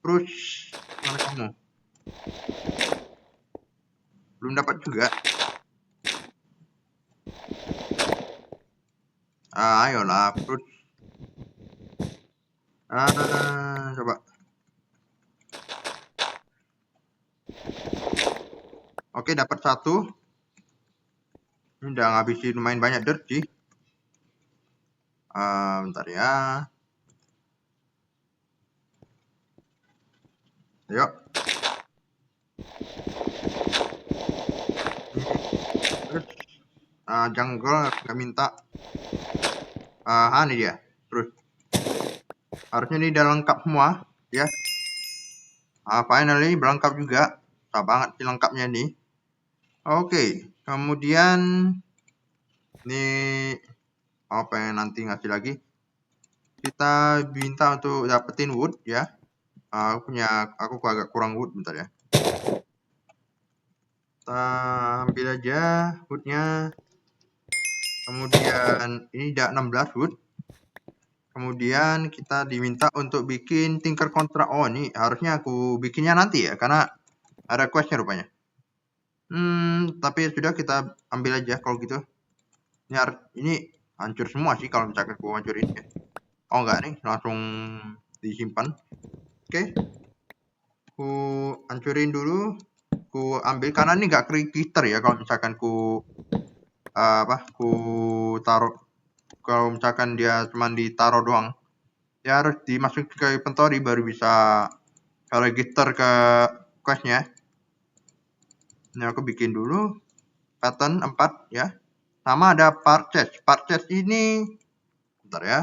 Terus mana kamu? Belum dapat juga. Ayolah, terus. Coba. Oke, dapat 1. Ini udah ngabisin lumayan banyak dirt sih. Bentar ya. Yuk. Terus jungle nggak minta. Ini dia. Terus harusnya ini udah lengkap semua ya. Finally berlengkap juga. Susah banget sih lengkapnya nih. Oke, kemudian ini apa yang nanti ngasih lagi? Kita minta untuk dapetin wood ya. Aku agak kurang wood, bentar ya. Kita ambil aja woodnya. Kemudian ini udah 16 wood. Kemudian kita diminta untuk bikin tinker kontrak. Oh, ini harusnya aku bikinnya nanti ya, karena ada questnya rupanya. Tapi sudah, kita ambil aja kalau gitu. Ini hancur semua sih kalau misalkan aku hancurin ya. Oh enggak nih, langsung disimpan. Oke. Ku hancurin dulu. Ku ambil, karena ini nggak creator ya kalau misalkan ku taruh. Kalau misalkan dia cuma ditaruh doang, ya harus dimasukin ke inventory baru bisa register ke questnya. Ini aku bikin dulu pattern 4 ya. Sama ada part chest ini, bentar ya,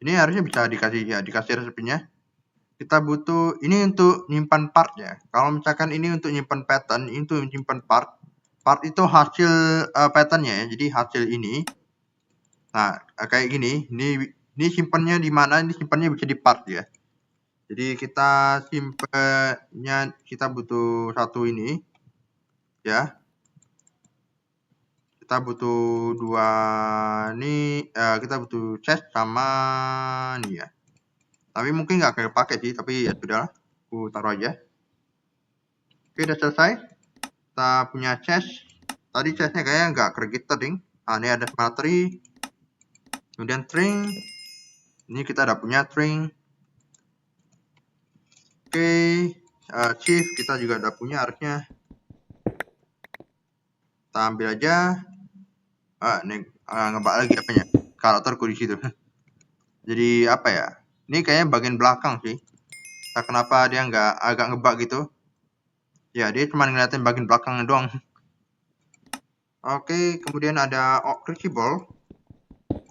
ini harusnya bisa dikasih resepnya. Kita butuh ini untuk nyimpan part ya. Kalau misalkan ini untuk nyimpan pattern, ini untuk nyimpan part itu hasil patternnya ya. Jadi hasil ini, nah kayak gini, ini simpannya di mana? Ini simpannya bisa di part ya. Jadi kita simpennya, kita butuh satu ini ya. Kita butuh 2 ini, kita butuh chest sama ini ya. Tapi mungkin nggak kepake sih, tapi ya sudah, aku taruh aja. Oke, udah selesai. Kita punya chest. Tadi chestnya kayaknya nggak register ding. Ini ada smeltery. Kemudian string. Ini kita udah punya string. Oke, chief kita juga udah punya harusnya. Kita ambil aja. Ini ngebug lagi apanya? Karakterku di situ. Jadi apa ya? Ini kayaknya bagian belakang sih. Entah kenapa dia agak ngebug gitu. Ya, dia cuma ngeliatin bagian belakangnya doang. Oke, kemudian ada crucible.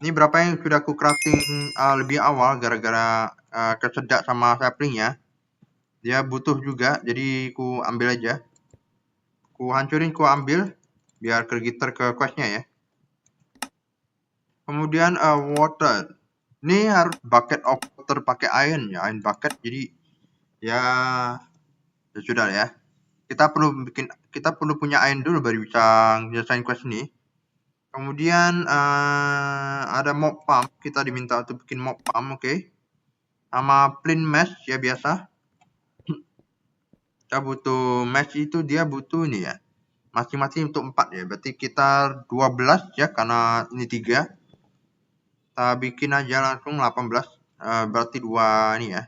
Ini berapa yang sudah aku crafting lebih awal gara-gara kesedak sama saplingnya. Dia butuh juga, jadi ku ambil aja. Ku hancurin, ku ambil biar register ke questnya ya. Kemudian water. Ini harus bucket of water pakai iron ya, iron bucket. Jadi ya sudah ya. Kita perlu punya iron dulu baru bisa nyelesain quest ini. Kemudian ada mob farm, kita diminta untuk bikin mob farm, oke. Sama plain mesh ya biasa. Kita butuh mesh itu, dia butuh ini ya. Masing-masing untuk 4 ya, berarti kita 12 ya, karena ini 3. Kita bikin aja langsung 18, berarti 2 ini ya.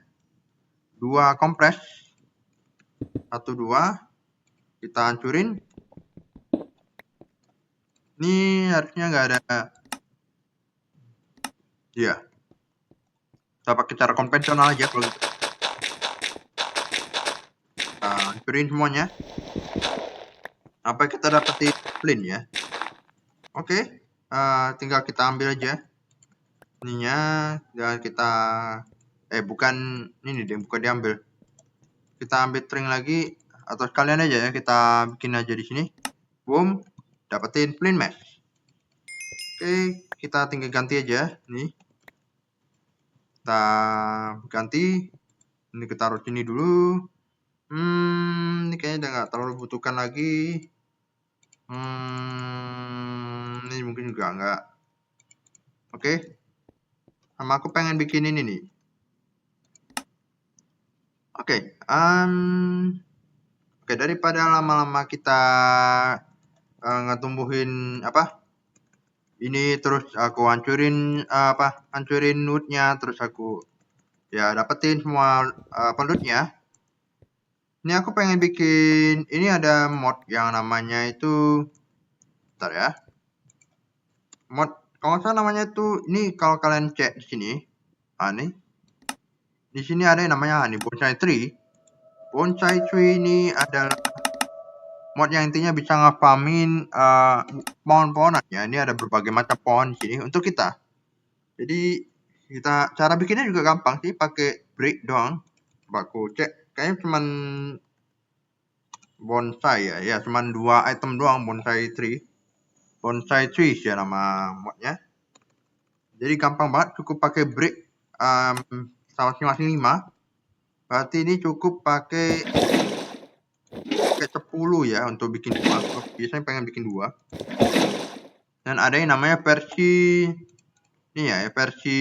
2 kompres. 1 2. Kita hancurin. Ini harusnya nggak ada. Iya. Kita pakai cara konvensional aja kalau gitu. Hancurin semuanya. Apa kita dapetin plain ya. Oke. Tinggal kita ambil aja ininya, dan kita bukan ini deh, bukan diambil. Kita ambil string lagi, atau sekalian aja ya, kita bikin aja di sini. Boom, dapetin plain mesh. Oke, kita tinggal ganti aja nih. Kita ganti. Ini kita taruh sini dulu. Ini kayaknya udah nggak terlalu butuhkan lagi. Ini mungkin juga nggak. Oke. Sama aku pengen bikin ini nih. Oke, daripada lama-lama kita ngetumbuhin ini, terus aku hancurin hancurin lootnya, terus aku ya dapetin semua lootnya. Ini aku pengen bikin, ini ada mod yang namanya itu, bentar ya. Mod, kalau nggak salah namanya itu, ini kalau kalian cek di sini, nih, di sini ada yang namanya nih bonsai tree. Bonsai tree ini adalah mod yang intinya bisa ngefarmin pohon-pohonan ya. Ini ada berbagai macam pohon di sini untuk kita. Jadi kita cara bikinnya juga gampang sih, pakai brick doang. Coba aku cek, kayaknya cuman bonsai ya, cuman 2 item doang bonsai tree. Bonsai tree ya nama modnya. Jadi gampang banget, cukup pakai brick sama masing-masing 5. Berarti ini cukup pakai 10 ya untuk bikin 2. Biasanya pengen bikin 2. Dan ada yang namanya versi ini ya, versi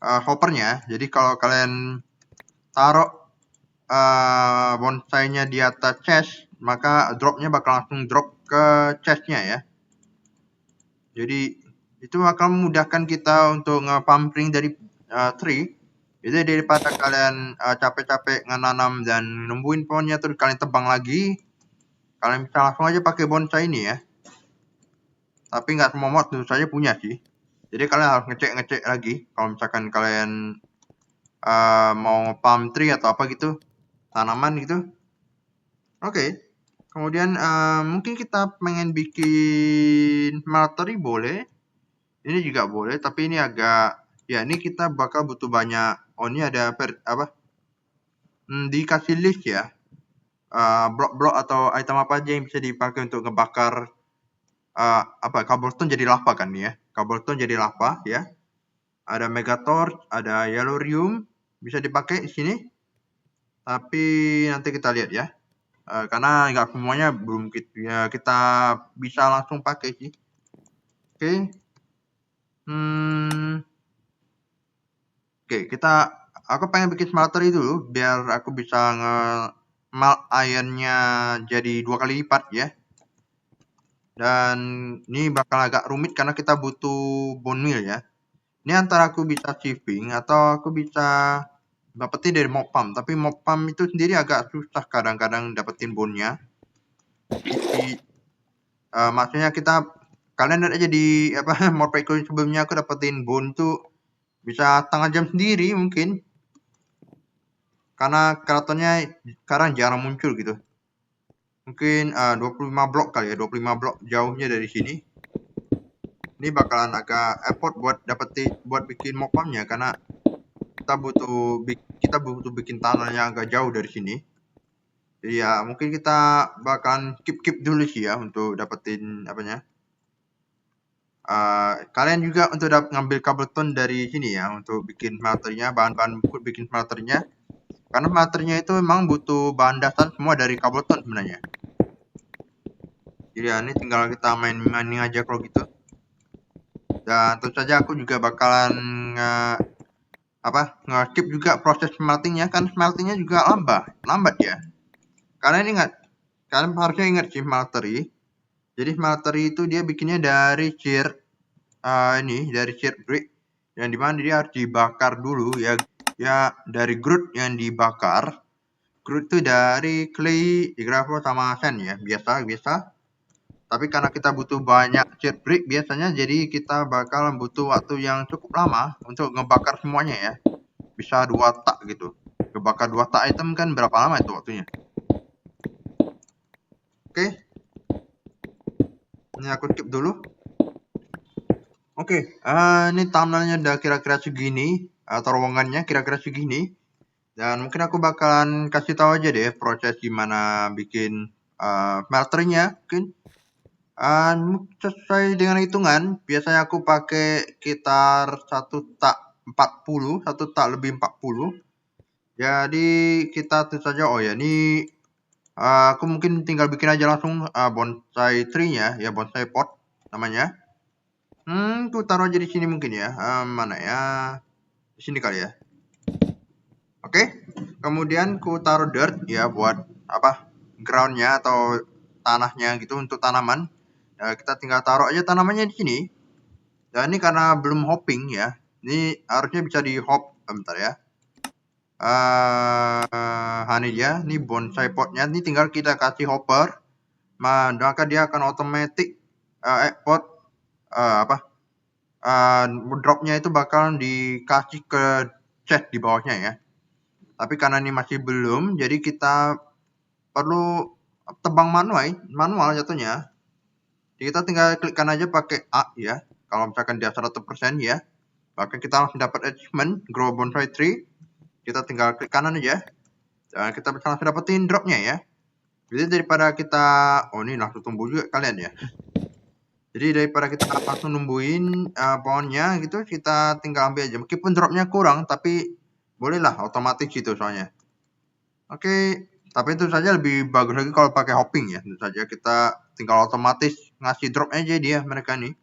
hoppernya. Jadi kalau kalian taruh bonsainya di atas chest, maka dropnya bakal langsung drop ke chestnya ya. Jadi itu akan memudahkan kita untuk nge-pumping dari tree. Jadi daripada kalian capek-capek ngananam dan numbuhin pohonnya terus kalian tebang lagi, kalian bisa langsung aja pakai bonsai ini ya. Tapi nggak semua mod tentu saja punya sih. Jadi kalian harus ngecek lagi kalau misalkan kalian mau palm tree atau apa gitu, tanaman gitu. Oke. Kemudian mungkin kita pengen bikin materi boleh. Ini juga boleh, tapi ini agak ya ini kita bakal butuh banyak. Oh ini ada dikasih list ya. Blok-blok atau item apa aja yang bisa dipakai untuk ngebakar cobblestone jadi lava kan ya. Cobblestone jadi lava ya. Ada megatorch, ada yellorium bisa dipakai di sini. Tapi nanti kita lihat ya. Karena nggak semuanya belum kita bisa langsung pakai sih. Oke. Oke, aku pengen bikin smelter dulu biar aku bisa melt ironnya jadi 2 kali lipat ya. Dan ini bakal agak rumit karena kita butuh bone meal ya. Ini antara aku bisa shipping atau aku bisa dapetin dari mob farm. Tapi mob farm itu sendiri agak susah kadang-kadang dapetin bone-nya. Maksudnya kalian lihat aja di mod record sebelumnya aku dapetin bone tuh bisa setengah jam sendiri mungkin. Karena keratonnya sekarang jarang muncul gitu. Mungkin 25 blok kali ya, 25 blok jauhnya dari sini. Ini bakalan agak effort buat bikin mob farmnya karena kita butuh bikin tanah yang agak jauh dari sini. Jadi ya mungkin kita bakalan keep dulu sih ya untuk dapetin apanya. Kalian juga untuk ngambil cobblestone dari sini ya untuk bikin materinya, bahan-bahan bikin materinya. Karena materinya itu memang butuh bahan dasar semua dari cobblestone sebenarnya. Jadi ya ini tinggal kita mining aja kalau gitu. Dan tentu saja aku juga bakalan nge-skip juga proses smeltingnya kan smeltingnya juga lambat ya. Kalian harusnya ingat sih smeltery. Jadi smeltery itu dia bikinnya dari shear dari shear brick yang dimana dia harus dibakar dulu ya dari grout yang dibakar. Grout itu dari clay, gravel sama sand ya biasa. Tapi karena kita butuh banyak shear brick biasanya jadi kita bakal butuh waktu yang cukup lama untuk ngebakar semuanya ya. Bisa 2 tak gitu. Ngebakar 2 tak item kan berapa lama itu waktunya. Oke. Ini aku skip dulu. Oke, ini thumbnailnya udah kira-kira segini, terowongannya kira-kira segini. Dan mungkin aku bakalan kasih tahu aja deh proses gimana bikin smelternya mungkin. Sesuai dengan hitungan, biasanya aku pakai sekitar 1 tak 40, 1 tak lebih 40. Jadi kita tulis saja, oh ya ini aku mungkin tinggal bikin aja langsung bonsai tree-nya ya, bonsai pot namanya. Aku taruh aja di sini mungkin ya. Mana ya? Di sini kali ya. Oke. Kemudian ku taruh dirt ya buat groundnya atau tanahnya gitu untuk tanaman. Kita tinggal taruh aja tanamannya di sini. Dan ini karena belum hopping ya. Ini harusnya bisa di hop. Bentar ya. Ini dia, ini bonsai potnya, ini tinggal kita kasih hopper, maka dia akan otomatis pot dropnya itu bakalan dikasih ke chest di bawahnya ya. Tapi karena ini masih belum, jadi kita perlu tebang manual jatuhnya. Jadi kita tinggal klikkan aja pakai A ya. Kalau misalkan dia 100% ya, maka kita langsung dapat achievement grow bonsai tree. Kita tinggal klik kanan aja. Dan kita bisa langsung dapetin dropnya ya. Jadi daripada kita, ini langsung tumbuh juga kalian ya. Jadi daripada kita langsung numbuhin pohonnya gitu, kita tinggal ambil aja. Meskipun dropnya kurang, tapi bolehlah otomatis gitu soalnya. Oke, tapi itu saja lebih bagus lagi kalau pakai hopping ya. Tentu saja kita tinggal otomatis ngasih drop aja dia mereka nih.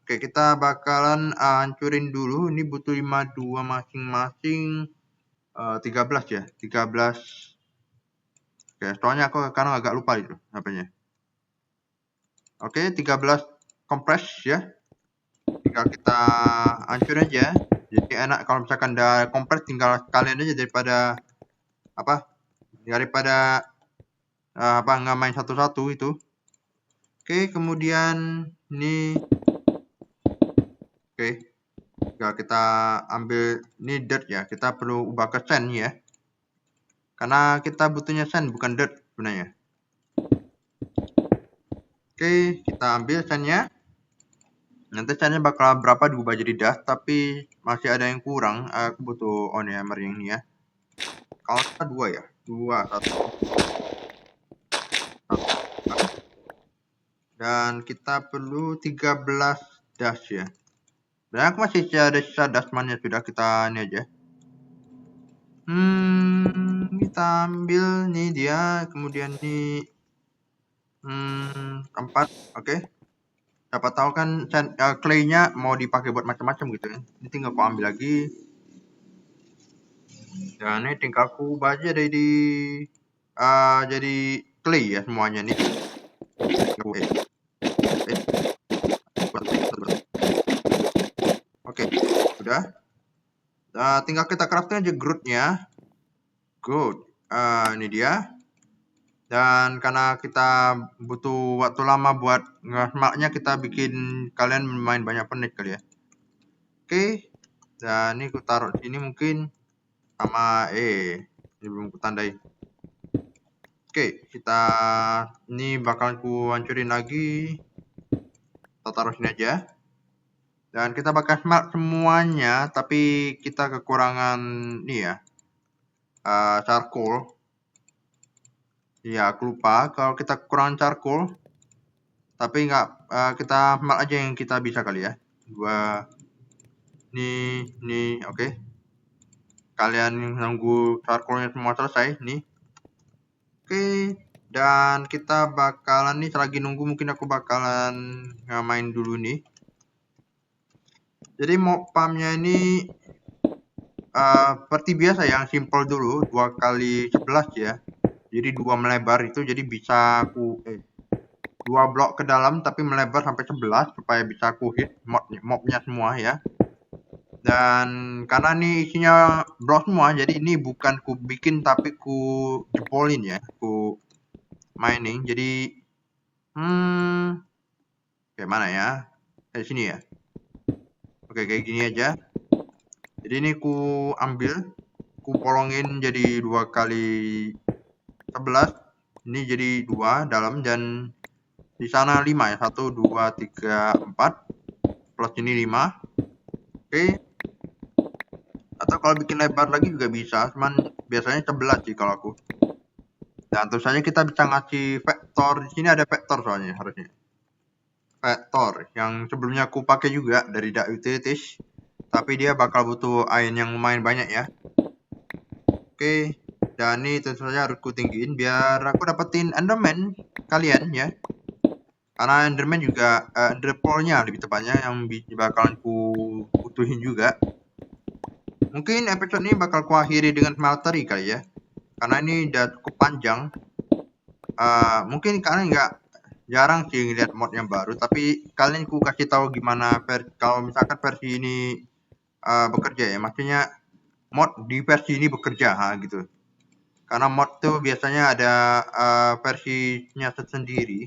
Oke, kita bakalan hancurin dulu. Ini butuh 52 masing-masing 13 ya. 13. Oke, soalnya aku sekarang agak lupa itu apanya. Oke, 13 kompres ya. Tinggal kita hancur aja. Jadi enak kalau misalkan udah kompres tinggal kalian aja daripada nggak main satu-satu itu. Oke, kemudian ini tinggal kita ambil ini dirt ya. Kita perlu ubah ke sand ya. Karena kita butuhnya sand bukan dirt sebenarnya. Oke, kita ambil sandnya. Nanti sandnya bakal berapa diubah jadi dust, tapi masih ada yang kurang. Aku butuh hammer yang ini ya. Kalau kita 2 ya. 2, 1. Dan kita perlu 13 dust ya. Dan aku masih ada sisa dustman-nya, sudah kita ini aja. Kita ambil nih dia, kemudian nih 4, oke. Siapa tahu kan clay-nya mau dipakai buat macam-macam gitu kan. Ini tinggal aku ambil lagi. Dan ini tinggal aku ubah aja jadi clay ya semuanya nih. Oke, sudah. Tinggal kita crafting aja Groot-nya. Good. Ini dia. Dan karena kita butuh waktu lama buat nge-smeltnya, kita bikin kalian main banyak menit kali ya. Oke. Dan ini aku taruh sini mungkin sama ini belum aku tandai. Oke, kita ini bakal ku hancurin lagi. Kita taruh sini aja. Dan kita bakal smelt semuanya, tapi kita kekurangan nih ya. Charcoal. Ya, aku lupa kalau kita kekurangan charcoal. Tapi nggak, kita smelt aja yang kita bisa kali ya. 2 nih, oke. Kalian nunggu charcoalnya semua selesai nih. Oke, dan kita bakalan nih selagi nunggu mungkin aku bakalan main dulu nih. Jadi mob farmnya ini seperti biasa yang simple dulu, 2 kali 11 ya. Jadi 2 melebar itu, jadi bisa aku 2 blok ke dalam tapi melebar sampai 11 supaya bisa aku hit mobnya semua ya. Dan karena ini isinya blok semua, jadi ini bukan ku bikin tapi ku jebolin ya, ku mining. Jadi kayak mana ya? Kayak sini ya. Oke, kayak gini aja. Jadi ini ku ambil, ku polongin jadi 2 kali 11. Ini jadi 2 dalam dan di sana 5 ya. 1 2 3 4 plus ini 5. Oke. Atau kalau bikin lebar lagi juga bisa, cuman biasanya 11 sih kalau aku. Dan tentu saja kita bisa ngasih vektor. Di sini ada vektor soalnya harusnya. Vektor yang sebelumnya aku pakai juga dari Dark Utilities, tapi dia bakal butuh iron yang lumayan banyak ya. Oke, dan ini tentu saja harus ku tinggiin biar aku dapetin Enderman kalian ya. Karena Enderman juga Enderpearl-nya lebih tepatnya yang bakalan ku butuhin juga. Mungkin episode ini bakal ku akhiri dengan smeltery kali ya. Karena ini udah cukup panjang. Mungkin kalian nggak jarang sih ngeliat mod yang baru, tapi kalian ku kasih tahu gimana kalau misalkan versi ini bekerja ya. Maksudnya mod di versi ini bekerja, gitu. Karena mod tuh biasanya ada versinya tersendiri.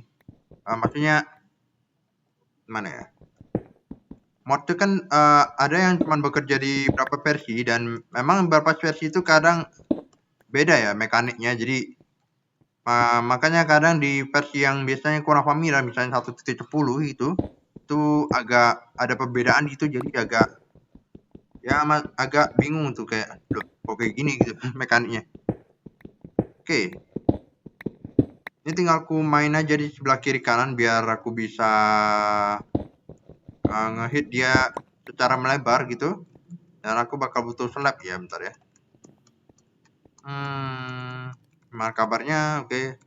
Maksudnya mana ya? Mod itu kan ada yang cuma bekerja di beberapa versi dan memang beberapa versi itu kadang beda ya mekaniknya. Jadi makanya kadang di versi yang biasanya kurang familiar, misalnya 1.10 itu agak ada perbedaan gitu, jadi agak bingung tuh kayak loh kok kayak gini gitu mekaniknya. Oke. Ini tinggal aku main aja di sebelah kiri kanan biar aku bisa ngehit dia secara melebar gitu. Dan aku bakal butuh slab ya, bentar ya. Gimana kabarnya? Oke.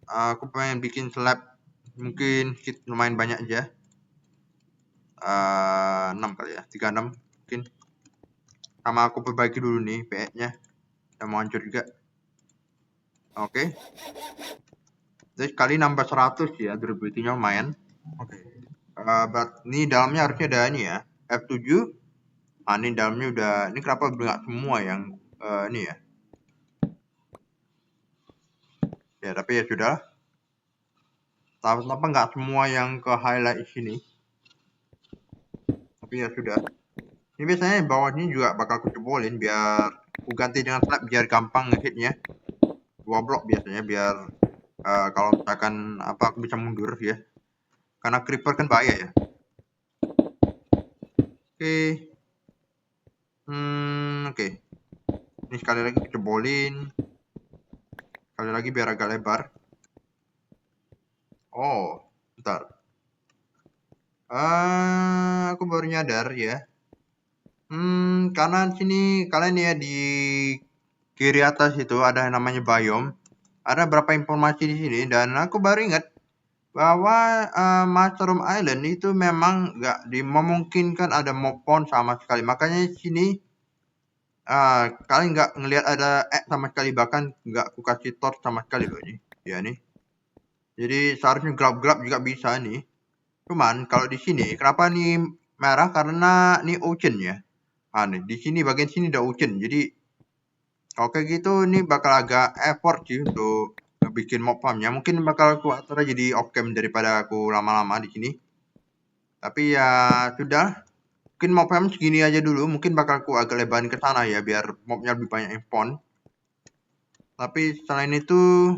Aku pengen bikin slab mungkin lumayan banyak aja. 6 kali ya, 36 mungkin. Sama aku perbaiki dulu nih PE-nya. Udah mau hancur juga. Oke. Jadi kali nambah 100 ya, durability-nya lumayan. Oke. Ini dalamnya harusnya ada ini ya, F7. Ini dalamnya udah, ini kenapa nggak semua yang ini ya? Ya, tapi ya sudah. Kenapa nggak semua yang ke highlight di sini? Tapi ya sudah. Ini biasanya bawahnya juga bakal aku cebolin biar aku ganti dengan slab biar gampang ngehitnya. 2 blok biasanya biar kalau misalkan aku bisa mundur ya. Karena creeper kan bahaya ya. Oke. Oke. Ini sekali lagi cebolin. Sekali lagi biar agak lebar. Oh, bentar. Aku baru nyadar ya. Kanan sini kalian ya di kiri atas itu ada yang namanya biome. Ada beberapa informasi di sini dan aku baru ingat bahwa Mushroom Island itu memang nggak dimungkinkan ada mob pond sama sekali. Makanya di sini kalian nggak ngelihat ada sama sekali, bahkan nggak aku kasih torch sama sekali loh ini. Ya nih. Jadi seharusnya gelap-gelap juga bisa nih. Cuman kalau di sini kenapa nih merah, karena nih ocean ya. Nih di sini bagian sini udah ocean. Jadi oke gitu ini bakal agak effort sih untuk bikin mob farmnya. Mungkin bakal aku atur aja di off cam daripada aku lama-lama di sini. Tapi ya sudah. Mungkin mob farm segini aja dulu. Mungkin bakal aku agak lebarin ke sana ya biar mobnya lebih banyak yang spawn. Tapi selain itu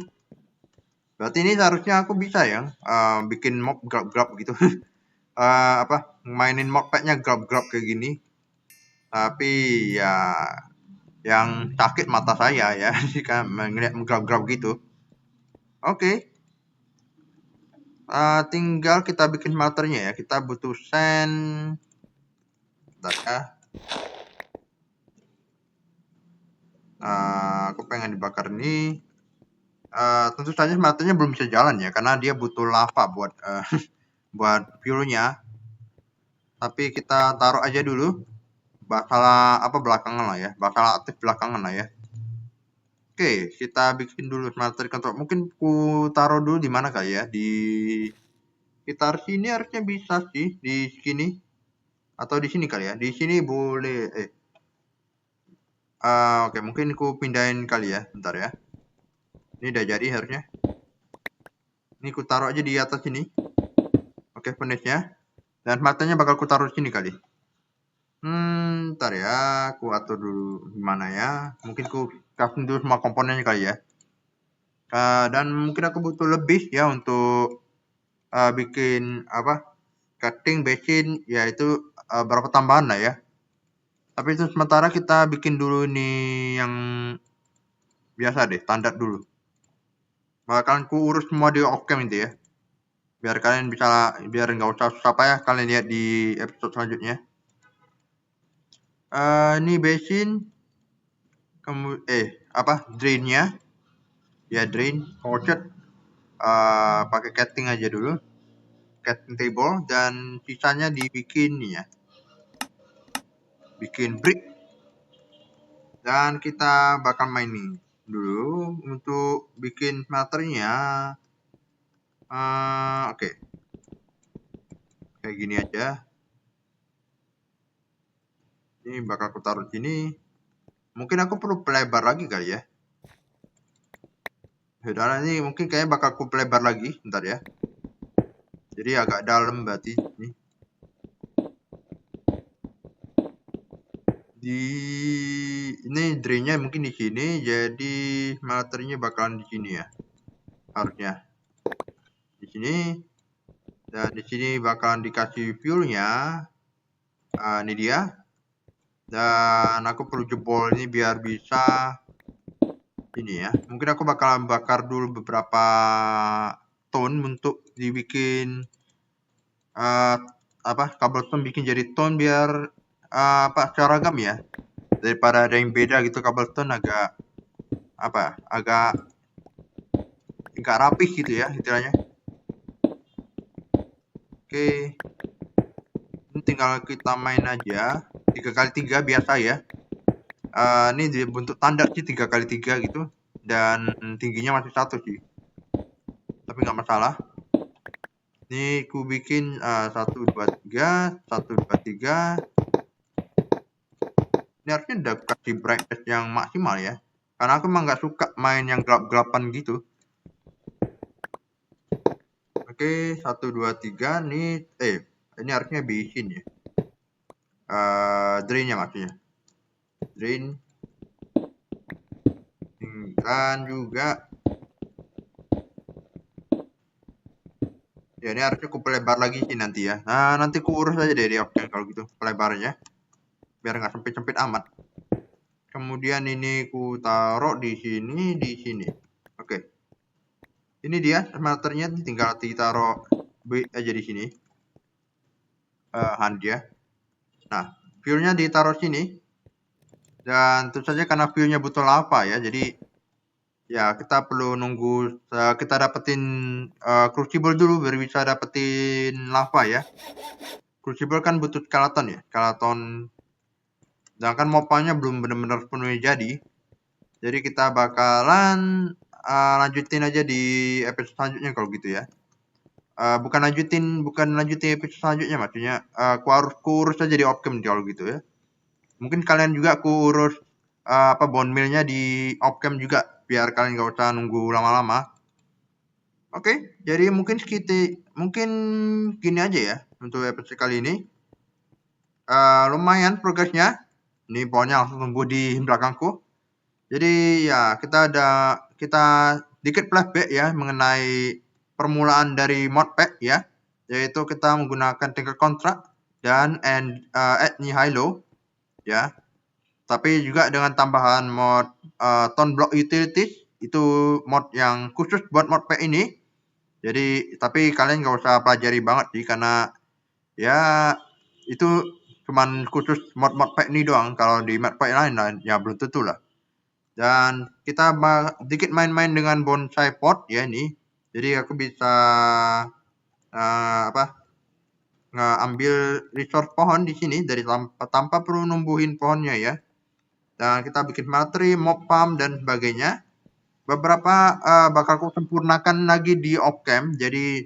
berarti ini seharusnya aku bisa ya bikin mob gelap-gelap gitu. Mainin modpacknya gelap-gelap kayak gini. Tapi ya yang sakit mata saya ya jika melihat gelap-gelap gitu. Oke. Tinggal kita bikin smelternya ya. Kita butuh sand. Bentar ya. Aku pengen dibakar ini. Tentu saja smelternya belum bisa jalan ya karena dia butuh lava buat buat fuelnya. Tapi kita taruh aja dulu. Bakal belakangan lah ya. Bakal aktif belakangan lah ya. Oke, kita bikin dulu smelter control. Mungkin ku taruh dulu di mana kali ya? Di sekitar sini harusnya bisa sih, di sini atau di sini kali ya. Di sini boleh. Oke, mungkin ku pindahin kali ya. Bentar ya. Ini udah jadi harusnya. Ini ku taruh aja di atas sini. Oke, furnace-nya. Dan matanya bakal ku taruh sini kali. Bentar ya. Ku atur dulu gimana ya. Mungkin ku custom dulu semua komponennya kali ya. Dan mungkin aku butuh lebih ya untuk bikin cutting basin, yaitu berapa tambahan lah ya. Tapi itu sementara kita bikin dulu nih yang biasa deh, standar dulu. Bakalan ku urus semua di off cam itu ya. Biar kalian bisa, biar nggak usah susah payah kalian lihat di episode selanjutnya. Ini basin, drainnya, ya drain, orchard, pakai catting aja dulu, catting table, dan sisanya dibikin nih ya, bikin brick. Dan kita bakal mining dulu untuk bikin smelternya. Oke. Kayak gini aja. Ini bakal aku taruh sini. Mungkin aku perlu pelebar lagi kali ya. Udah, ini mungkin kayaknya bakal aku pelebar lagi, bentar ya. Jadi agak dalam berarti nih. Ini drainnya mungkin di sini, jadi materinya bakalan di sini ya. Harusnya di sini. Dan di sini bakalan dikasih fuelnya. Ini dia. Dan aku perlu jebol ini biar bisa ini ya. Mungkin aku bakalan bakar dulu beberapa ton untuk dibikin cobblestone, bikin jadi ton biar seragam ya. Daripada ada yang beda gitu, cobblestone agak rapih gitu ya istilahnya. Oke. Ini tinggal kita main aja 3x3 biasa ya. Ini bentuk standar sih 3x3 gitu, dan tingginya masih 1 sih, tapi nggak masalah. Ini aku bikin 1, 2, 3, 1, 2, 3. Ini harusnya udah kasih brightness yang maksimal ya, karena aku emang nggak suka main yang gelap-gelapan gitu. Oke, 1, 2, 3 nih. Ini harusnya bisin ya. Drainnya maksudnya. Drain. Dan juga ya, ini harusnya aku pelebar lagi sih nanti ya. Nah, nanti aku urus aja deh di option kalau gitu pelebarnya, biar nggak sempit-sempit amat. Kemudian ini ku taruh di sini, di sini. Oke. Ini dia smelternya, tinggal ditaruh aja di sini. Hand ya. Nah, fuelnya ditaruh sini. Dan tentu saja karena fuelnya butuh lava ya, jadi ya kita perlu nunggu kita dapetin crucible dulu baru bisa dapetin lava ya. Crucible kan butuh skeleton ya, skeleton. Sedangkan mopanya belum benar-benar penuh jadi. Jadi kita bakalan lanjutin aja di episode selanjutnya kalau gitu ya. Bukan lanjutin episode selanjutnya, maksudnya aku urus aja di Opcam kalau gitu ya. Mungkin kalian juga aku urus bone meal-nya di Opcam juga, biar kalian gak usah nunggu lama-lama. Oke, jadi mungkin gini aja ya untuk episode kali ini. Lumayan progresnya. Ini pohonnya langsung tumbuh di belakangku. Jadi ya kita dikit flashback ya mengenai permulaan dari modpack ya, yaitu kita menggunakan Tinker Contract dan add Nihilo ya, tapi juga dengan tambahan mod Tone Block Utilities, itu mod yang khusus buat modpack ini. Jadi tapi kalian gak usah pelajari banget sih, karena ya itu cuman khusus modpack ini doang. Kalau di modpack lain ya belum tentu lah. Dan kita dikit main-main dengan bonsai pot ya ini. Jadi aku bisa ngambil resource pohon di sini dari tanpa perlu numbuhin pohonnya ya. Dan kita bikin materi, mob farm dan sebagainya. Beberapa bakal aku sempurnakan lagi di Opcam. Jadi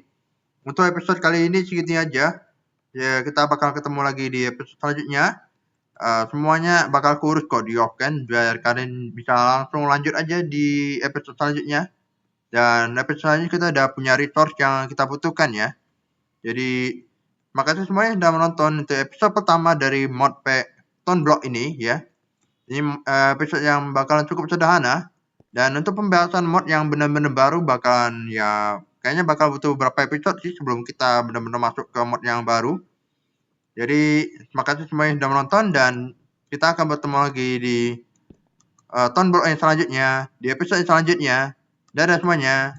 untuk episode kali ini segitu aja. Ya, kita bakal ketemu lagi di episode selanjutnya. Semuanya bakal kurus kok di Opcam, biar kalian bisa langsung lanjut aja di episode selanjutnya. Dan episode selanjutnya kita udah punya resource yang kita butuhkan ya. Jadi makasih semuanya sudah menonton untuk episode pertama dari modpack Tone Block ini ya. Ini episode yang bakalan cukup sederhana. Dan untuk pembahasan mod yang benar-benar baru bakalan ya kayaknya bakal butuh beberapa episode sih sebelum kita benar-benar masuk ke mod yang baru. Jadi terima kasih semuanya sudah menonton, dan kita akan bertemu lagi di Tone Block yang selanjutnya, di episode selanjutnya. Dadah semuanya.